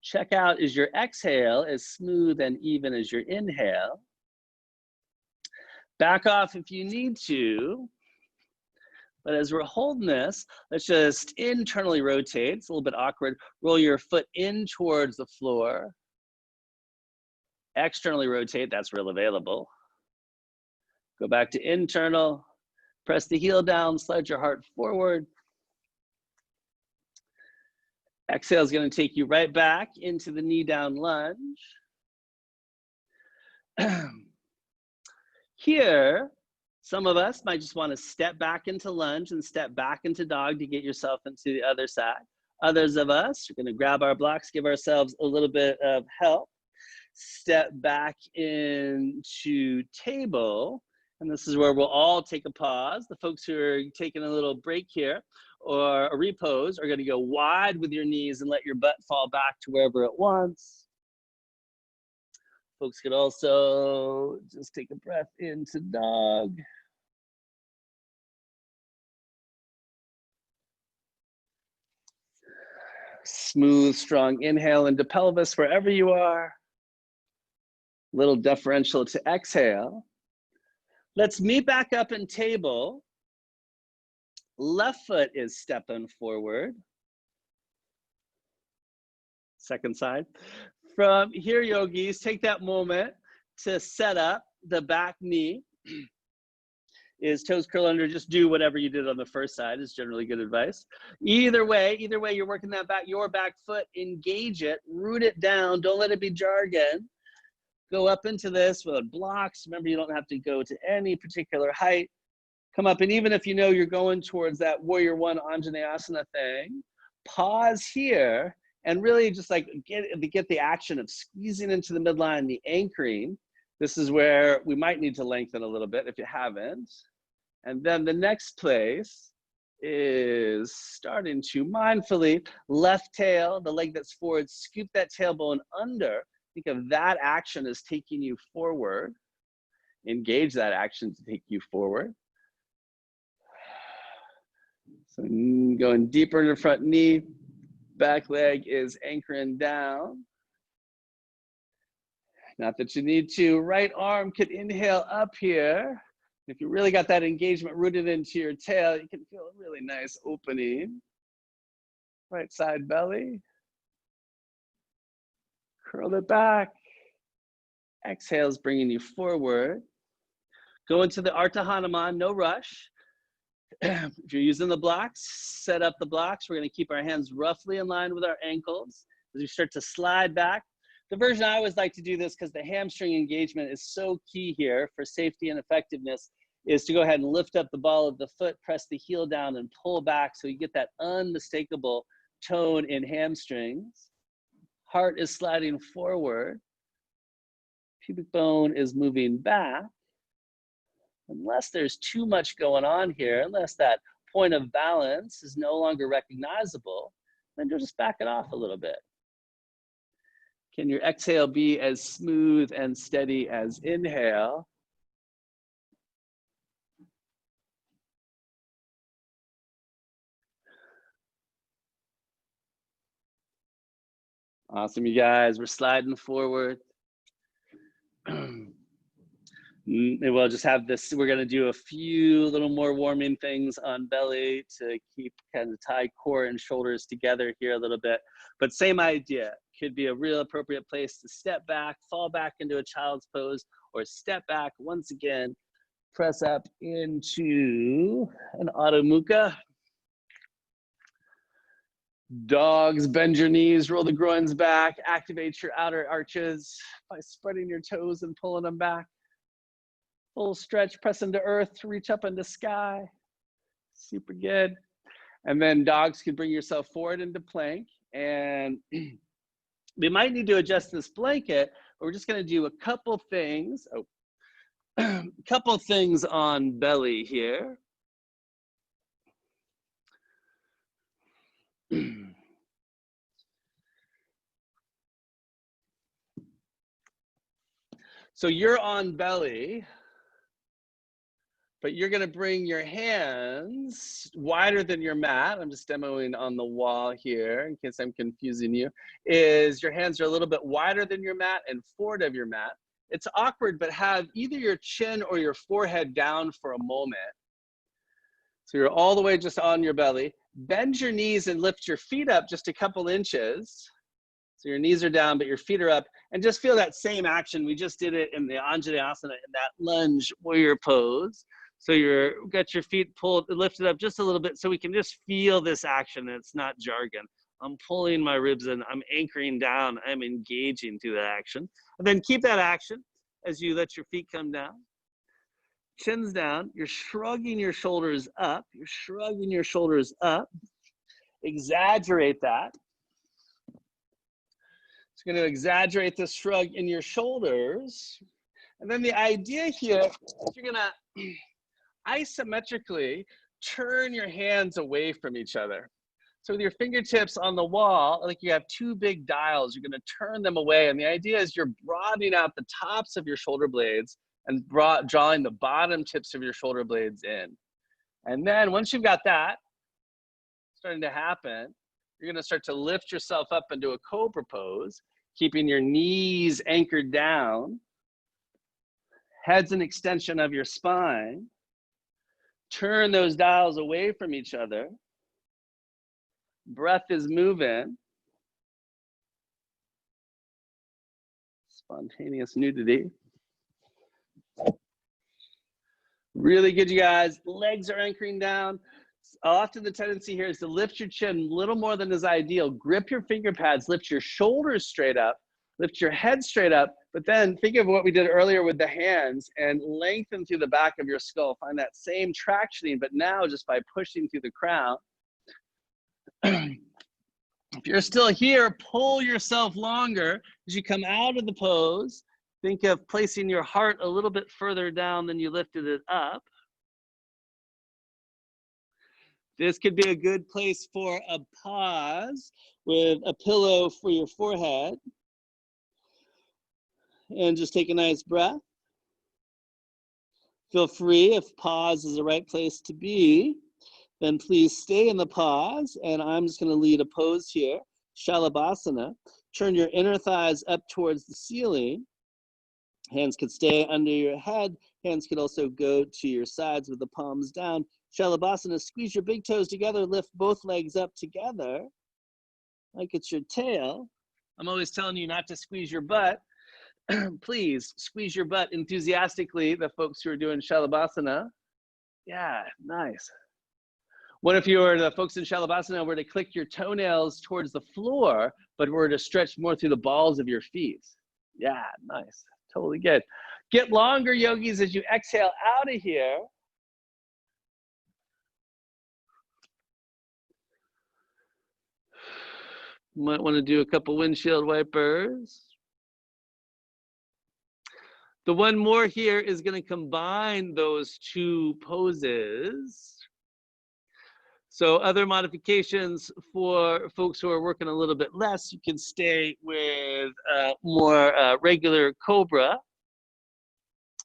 Check out, is your exhale as smooth and even as your inhale? Back off if you need to. But as we're holding this, let's just internally rotate. It's a little bit awkward. Roll your foot in towards the floor. Externally rotate, that's real available. Go back to internal. Press the heel down, slide your heart forward. Exhale is going to take you right back into the knee down lunge. Here, some of us might just want to step back into lunge and step back into dog to get yourself into the other side. Others of us are going to grab our blocks, give ourselves a little bit of help. Step back into table. And this is where we'll all take a pause. The folks who are taking a little break here or a repose are going to go wide with your knees and let your butt fall back to wherever it wants. Folks could also just take a breath into dog. Smooth, strong inhale into pelvis wherever you are. Little deferential to exhale. Let's meet back up in table. Left foot is stepping forward. Second side. From here, yogis, take that moment to set up. The back knee is toes curl under. Just do whatever you did on the first side is generally good advice. Either way, you're working that back, your back foot, engage it, root it down. Don't let it be jargon. Go up into this with blocks. Remember, you don't have to go to any particular height. Come up, and even if you know you're going towards that warrior one Anjaneyasana thing, pause here and really just like get the action of squeezing into the midline, the anchoring. This is where we might need to lengthen a little bit if you haven't. And then the next place is starting to mindfully left tail, the leg that's forward, scoop that tailbone under. Think of that action as taking you forward. Engage that action to take you forward. So going deeper into the front knee, back leg is anchoring down. Not that you need to. Right arm could inhale up here. If you really got that engagement rooted into your tail, you can feel a really nice opening. Right side belly. Curl it back. Exhale is bringing you forward. Go into the Ardha Hanuman, no rush. If you're using the blocks, set up the blocks. We're going to keep our hands roughly in line with our ankles as we start to slide back. The version I always like to do this, because the hamstring engagement is so key here for safety and effectiveness, is to go ahead and lift up the ball of the foot, press the heel down and pull back so you get that unmistakable tone in hamstrings. Heart is sliding forward. Pubic bone is moving back. Unless there's too much going on here, unless that point of balance is no longer recognizable, then you'll just back it off a little bit. Can your exhale be as smooth and steady as inhale? Awesome, you guys. We're sliding forward. We'll just have this. We're going to do a few little more warming things on belly to keep kind of tie core and shoulders together here a little bit. But same idea. Could be a real appropriate place to step back, fall back into a child's pose, or step back once again, press up into an Adho Mukha. Dogs, bend your knees, roll the groins back, activate your outer arches by spreading your toes and pulling them back. Full stretch, press into earth, reach up into sky. Super good. And then dogs can bring yourself forward into plank. And we might need to adjust this blanket, but we're just going to do a couple things. A couple things on belly here. So you're on belly, but you're going to bring your hands wider than your mat. I'm just demoing on the wall here in case I'm confusing you. Is your hands are a little bit wider than your mat and forward of your mat. It's awkward, but have either your chin or your forehead down for a moment. So you're all the way just on your belly. Bend your knees and lift your feet up just a couple inches. So your knees are down, but your feet are up. And just feel that same action. We just did it in the Anjaneyasana, in that lunge warrior pose. So got your feet pulled, lifted up just a little bit so we can just feel this action. It's not jargon. I'm pulling my ribs in, I'm anchoring down, I'm engaging through that action. And then keep that action as you let your feet come down. Chin's down, you're shrugging your shoulders up, you're shrugging your shoulders up. Exaggerate that. It's going to exaggerate the shrug in your shoulders. And then the idea here is you're going to isometrically turn your hands away from each other. So with your fingertips on the wall, like you have two big dials, you're going to turn them away. And the idea is you're broadening out the tops of your shoulder blades and drawing the bottom tips of your shoulder blades in. And then once you've got that starting to happen, you're going to start to lift yourself up into a cobra pose, keeping your knees anchored down, head's an extension of your spine. Turn those dials away from each other. Breath is moving. Spontaneous nudity. Really good, you guys. Legs are anchoring down. Often the tendency here is to lift your chin a little more than is ideal. Grip your finger pads, lift your shoulders straight up, lift your head straight up, but then think of what we did earlier with the hands and lengthen through the back of your skull. Find that same tractioning, but now just by pushing through the crown. If you're still here, pull yourself longer as you come out of the pose. Think of placing your heart a little bit further down than you lifted it up. This could be a good place for a pause with a pillow for your forehead. And just take a nice breath. Feel free, if pause is the right place to be, then please stay in the pause. And I'm just going to lead a pose here, Shalabhasana. Turn your inner thighs up towards the ceiling. Hands could stay under your head. Hands could also go to your sides with the palms down. Shalabhasana, squeeze your big toes together, lift both legs up together like it's your tail. I'm always telling you not to squeeze your butt. Please squeeze your butt enthusiastically, the folks who are doing Shalabhasana. Yeah, nice. What if the folks in Shalabhasana were to click your toenails towards the floor, but were to stretch more through the balls of your feet? Yeah, nice. Totally good. Get longer, yogis, as you exhale out of here. Might want to do a couple windshield wipers. The one more here is going to combine those two poses. So other modifications for folks who are working a little bit less, you can stay with more regular cobra.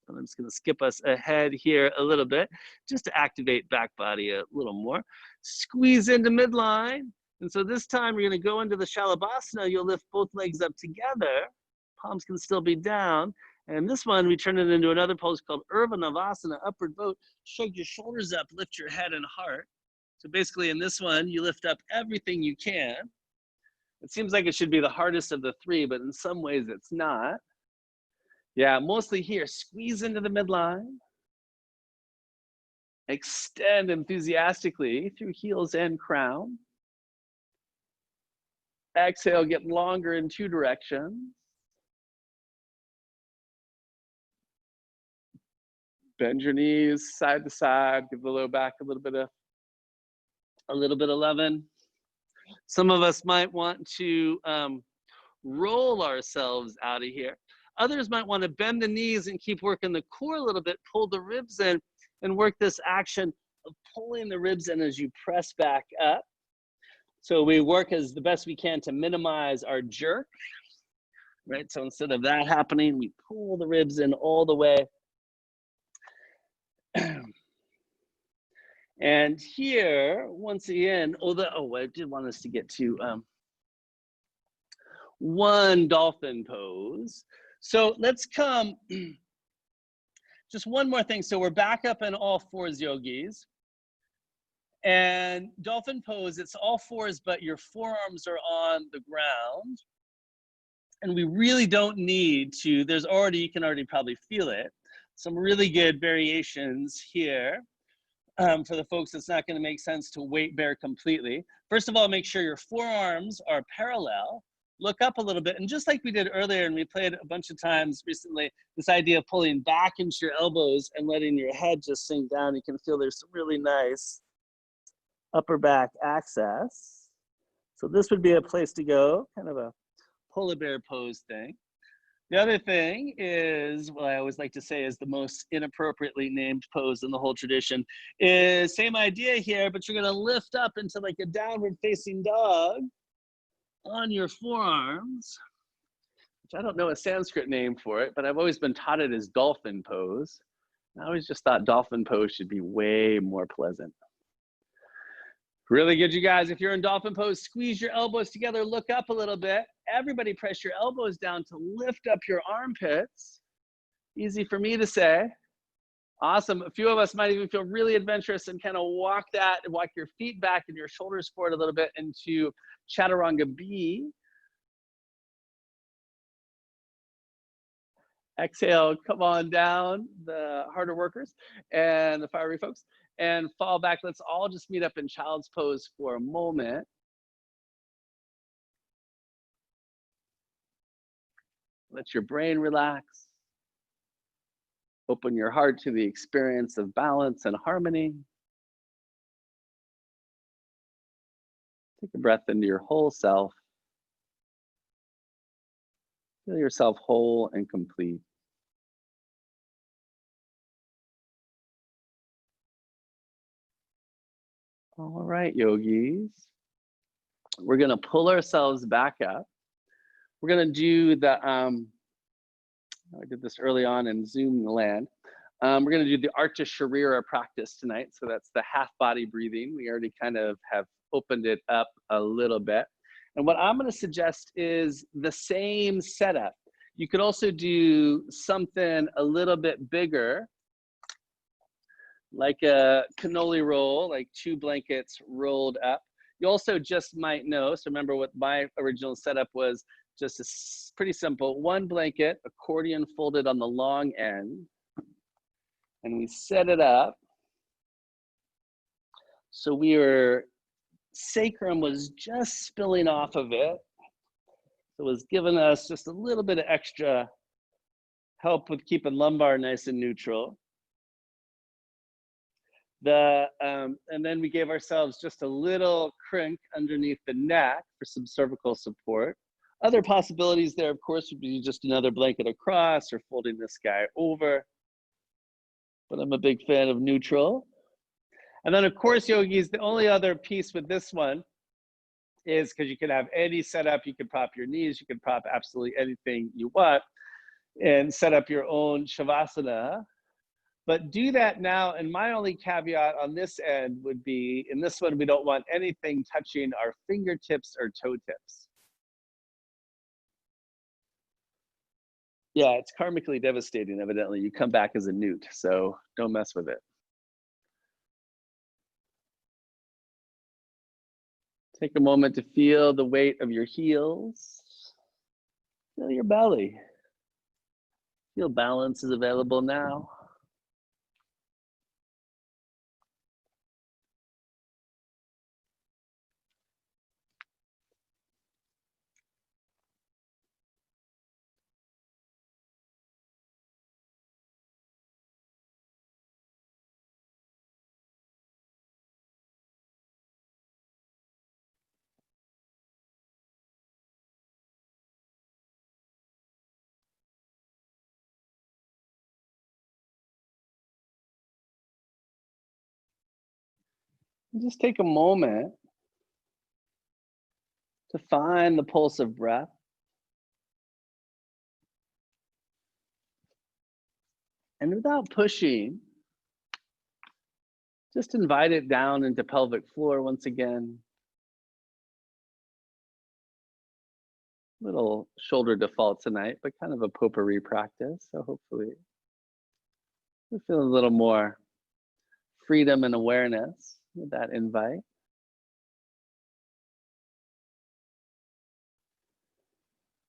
I'm just going to skip us ahead here a little bit just to activate back body a little more. Squeeze into midline. And so this time we're going to go into the Shalabhasana. You'll lift both legs up together. Palms can still be down. And this one, we turn it into another pose called Urdhva upward boat. Shake your shoulders up, lift your head and heart. So basically in this one, you lift up everything you can. It seems like it should be the hardest of the three, but in some ways it's not. Yeah, mostly here, squeeze into the midline. Extend enthusiastically through heels and crown. Exhale, get longer in two directions. Bend your knees side to side, give the low back a little bit of loving. Some of us might want to roll ourselves out of here. Others might want to bend the knees and keep working the core a little bit, pull the ribs in, and work this action of pulling the ribs in as you press back up. So we work as the best we can to minimize our jerk, right? So instead of that happening, we pull the ribs in all the way. And here, once again, I did want us to get to one dolphin pose. So let's come, just one more thing. So we're back up in all fours, yogis. And dolphin pose, it's all fours, but your forearms are on the ground. And we really don't need to, you can already probably feel it. Some really good variations here. For the folks, it's not going to make sense to weight bear completely. First of all, make sure your forearms are parallel. Look up a little bit. And just like we did earlier, and we played a bunch of times recently, this idea of pulling back into your elbows and letting your head just sink down. You can feel there's some really nice upper back access. So this would be a place to go, kind of a polar bear pose thing. The other thing is, what I always like to say is the most inappropriately named pose in the whole tradition, is same idea here, but you're gonna lift up into like a downward facing dog on your forearms, which I don't know a Sanskrit name for it, but I've always been taught it as dolphin pose. I always just thought dolphin pose should be way more pleasant. Really good, you guys. If you're in dolphin pose, squeeze your elbows together, look up a little bit. Everybody press your elbows down to lift up your armpits. Easy for me to say. Awesome. A few of us might even feel really adventurous and kind of walk your feet back and your shoulders forward a little bit into Chaturanga B. Exhale, come on down, the harder workers and the fiery folks, and fall back. Let's all just meet up in child's pose for a moment. Let your brain relax. Open your heart to the experience of balance and harmony. Take a breath into your whole self. Feel yourself whole and complete. All right, yogis. We're going to pull ourselves back up. We're going to do the, I did this early on in Zoom land. We're going to do the Archa Sharira practice tonight. So that's the half body breathing. We already kind of have opened it up a little bit. And what I'm going to suggest is the same setup. You could also do something a little bit bigger, like a cannoli roll, like 2 blankets rolled up. You also just might know, so remember what my original setup was, just pretty simple. 1 blanket, accordion folded on the long end, and we set it up. So sacrum was just spilling off of it. So it was giving us just a little bit of extra help with keeping lumbar nice and neutral. And then we gave ourselves just a little crink underneath the neck for some cervical support. Other possibilities there, of course, would be just another blanket across or folding this guy over. But I'm a big fan of neutral. And then, of course, yogis, the only other piece with this one is because you can have any setup. You can prop your knees. You can prop absolutely anything you want and set up your own shavasana. But do that now, and my only caveat on this end would be, in this one, we don't want anything touching our fingertips or toe tips. Yeah, it's karmically devastating, evidently. You come back as a newt, so don't mess with it. Take a moment to feel the weight of your heels. Feel your belly. Feel balance is available now. Just take a moment to find the pulse of breath. And without pushing, just invite it down into pelvic floor once again. Little shoulder default tonight, but kind of a potpourri practice. So hopefully we feel a little more freedom and awareness with that invite.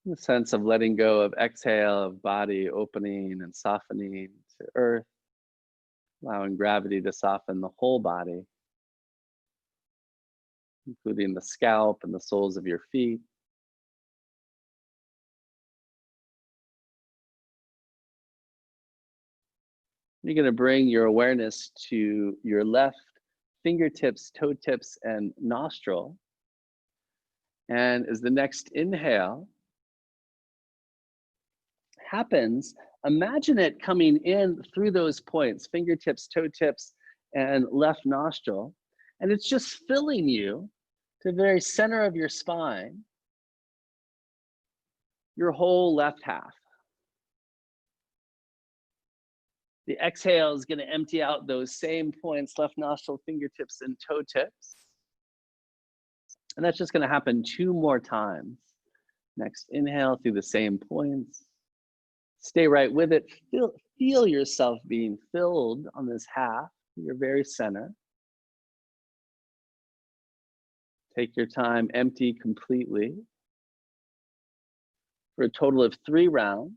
The sense of letting go of exhale, of body opening and softening to earth, allowing gravity to soften the whole body, including the scalp and the soles of your feet. You're going to bring your awareness to your left fingertips, toe tips, and nostril. And as the next inhale happens, imagine it coming in through those points, fingertips, toe tips, and left nostril. And it's just filling you to the very center of your spine, your whole left half. The exhale is going to empty out those same points, left nostril, fingertips, and toe tips. And that's just going to happen 2 more times. Next inhale through the same points. Stay right with it. feel yourself being filled on this half, your very center. Take your time, empty completely for a total of 3 rounds.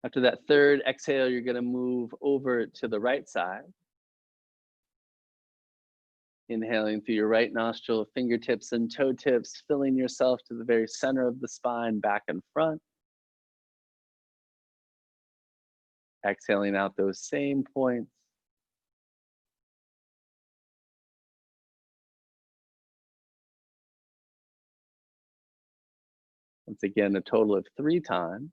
After that third exhale, you're going to move over to the right side. Inhaling through your right nostril, fingertips and toe tips, filling yourself to the very center of the spine, back and front. Exhaling out those same points. Once again, a total of 3 times.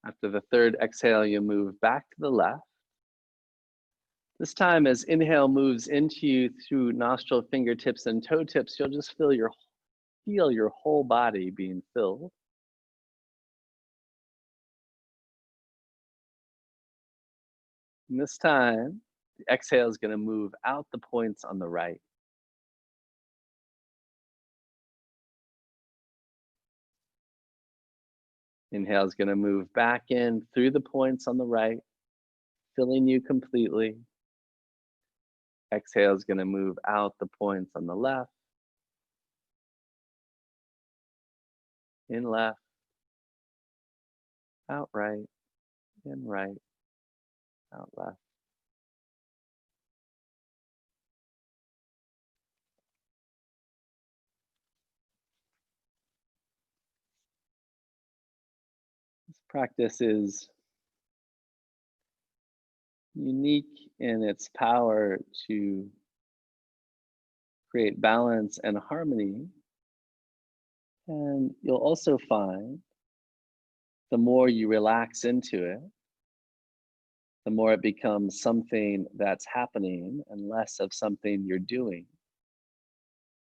After the third exhale, you move back to the left. This time, as inhale moves into you through nostril, fingertips, and toe tips, you'll just feel your whole body being filled. And this time, the exhale is going to move out the points on the right. Inhale is going to move back in through the points on the right, filling you completely. Exhale is going to move out the points on the left. In left, out right, in right, out left. This practice is unique in its power to create balance and harmony. And you'll also find the more you relax into it, the more it becomes something that's happening and less of something you're doing,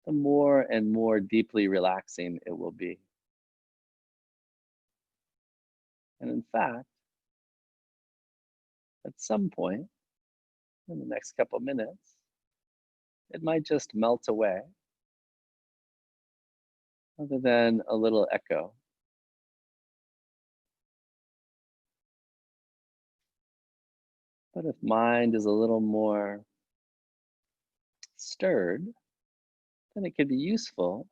the more and more deeply relaxing it will be. And in fact, at some point in the next couple minutes, it might just melt away, other than a little echo. But if mind is a little more stirred, then it could be useful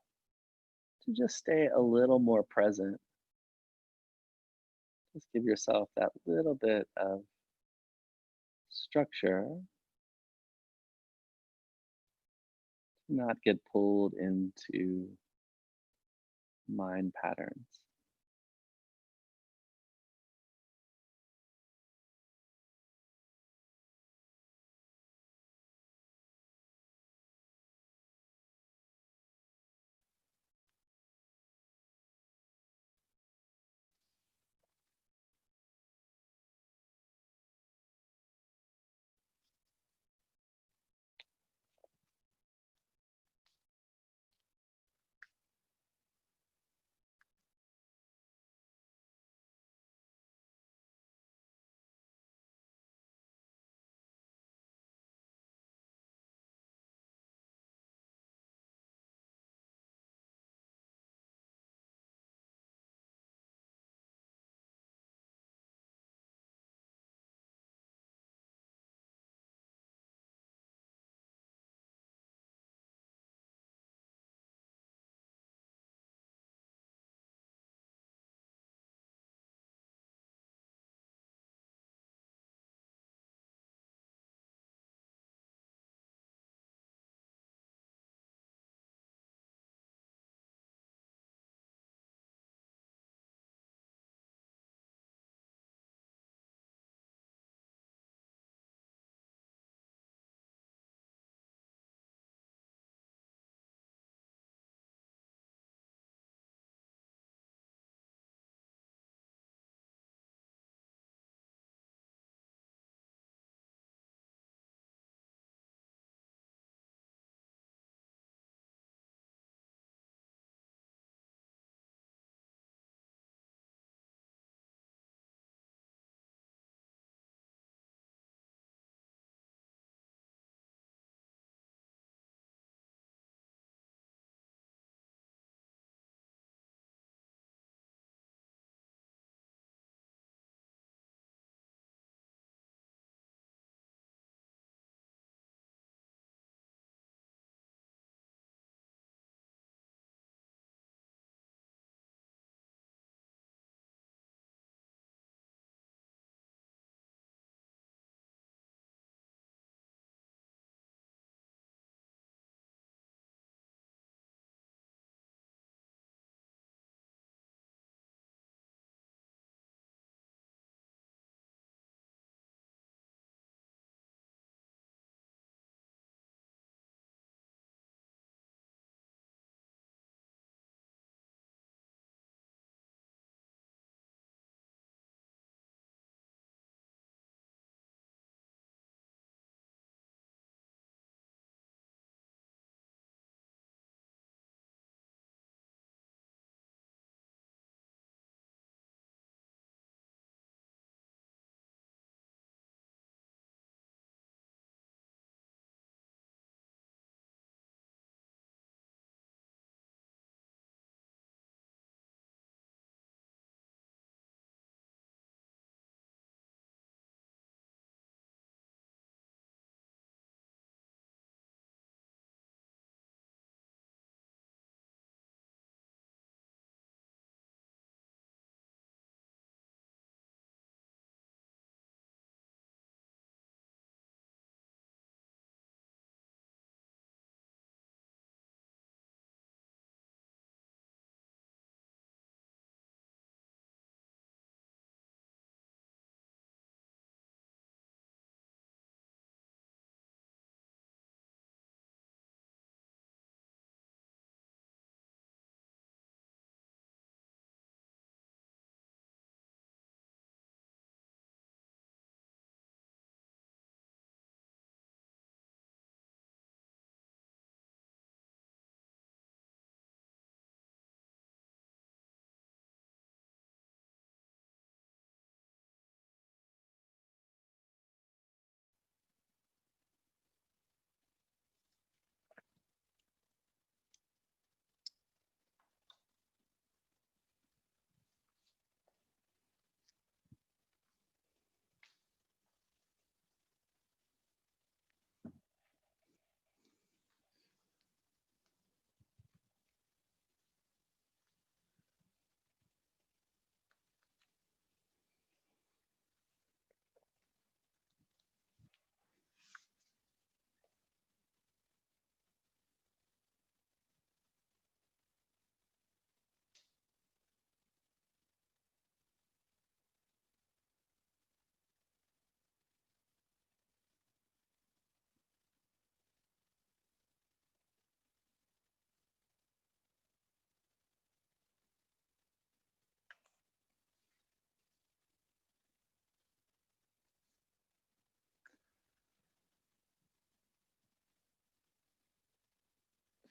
to just stay a little more present. Just give yourself that little bit of structure to not get pulled into mind patterns.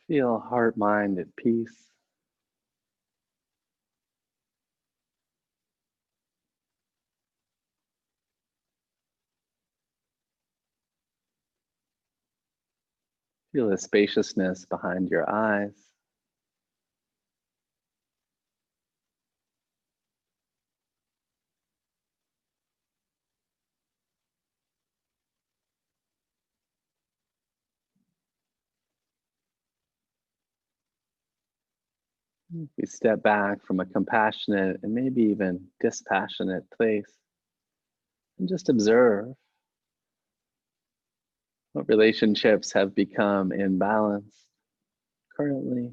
Feel heart, mind at peace. Feel the spaciousness behind your eyes. We step back from a compassionate and maybe even dispassionate place and just observe what relationships have become imbalanced currently,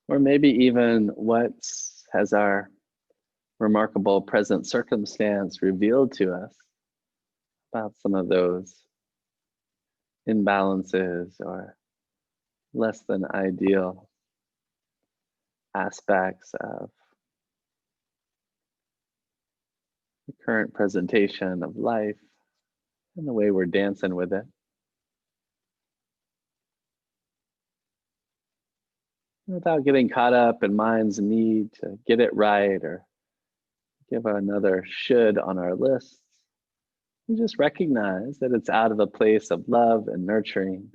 or maybe even what has our remarkable present circumstance revealed to us about some of those imbalances or less than ideal aspects of the current presentation of life and the way we're dancing with it. Without getting caught up in mind's need to get it right or give another should on our lists, we just recognize that it's out of a place of love and nurturing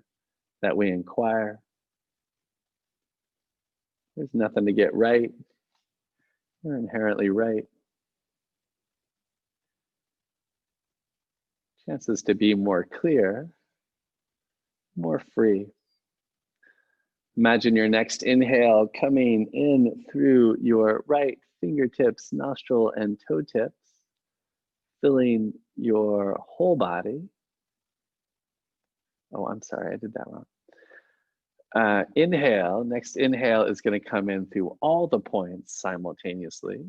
that we inquire. There's nothing to get right. We're inherently right. Chances to be more clear, more free. Imagine your next inhale coming in through your right fingertips, nostril, and toe tips, filling your whole body. Oh, I'm sorry, I did that wrong. Inhale, next inhale is going to come in through all the points simultaneously,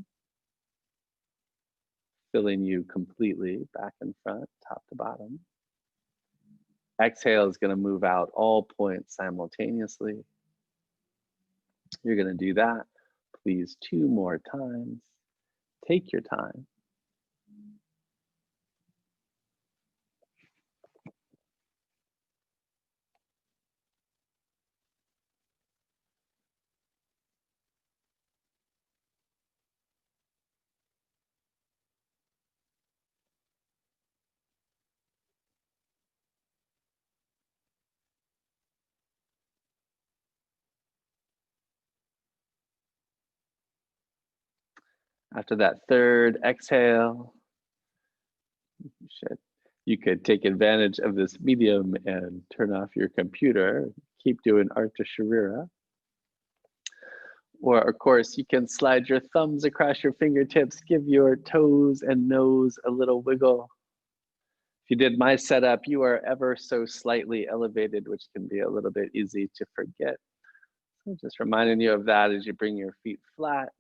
filling you completely back and front, top to bottom. Exhale is going to move out all points simultaneously. You're going to do that, please, 2 more times. Take your time. After that third exhale, you could take advantage of this medium and turn off your computer, keep doing Arta Sharira. Or of course, you can slide your thumbs across your fingertips, give your toes and nose a little wiggle. If you did my setup, you are ever so slightly elevated, which can be a little bit easy to forget. So just reminding you of that as you bring your feet flat,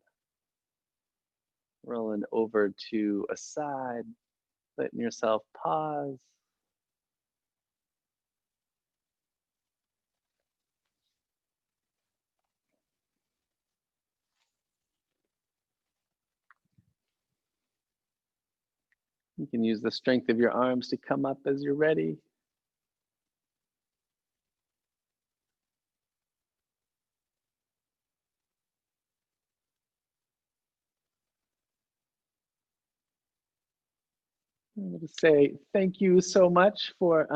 rolling over to a side, letting yourself pause. You can use the strength of your arms to come up as you're ready. I'm going to say thank you so much for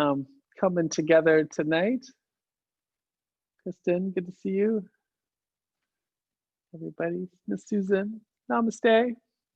coming together tonight. Kristen, good to see you. Everybody, Miss Susan, namaste.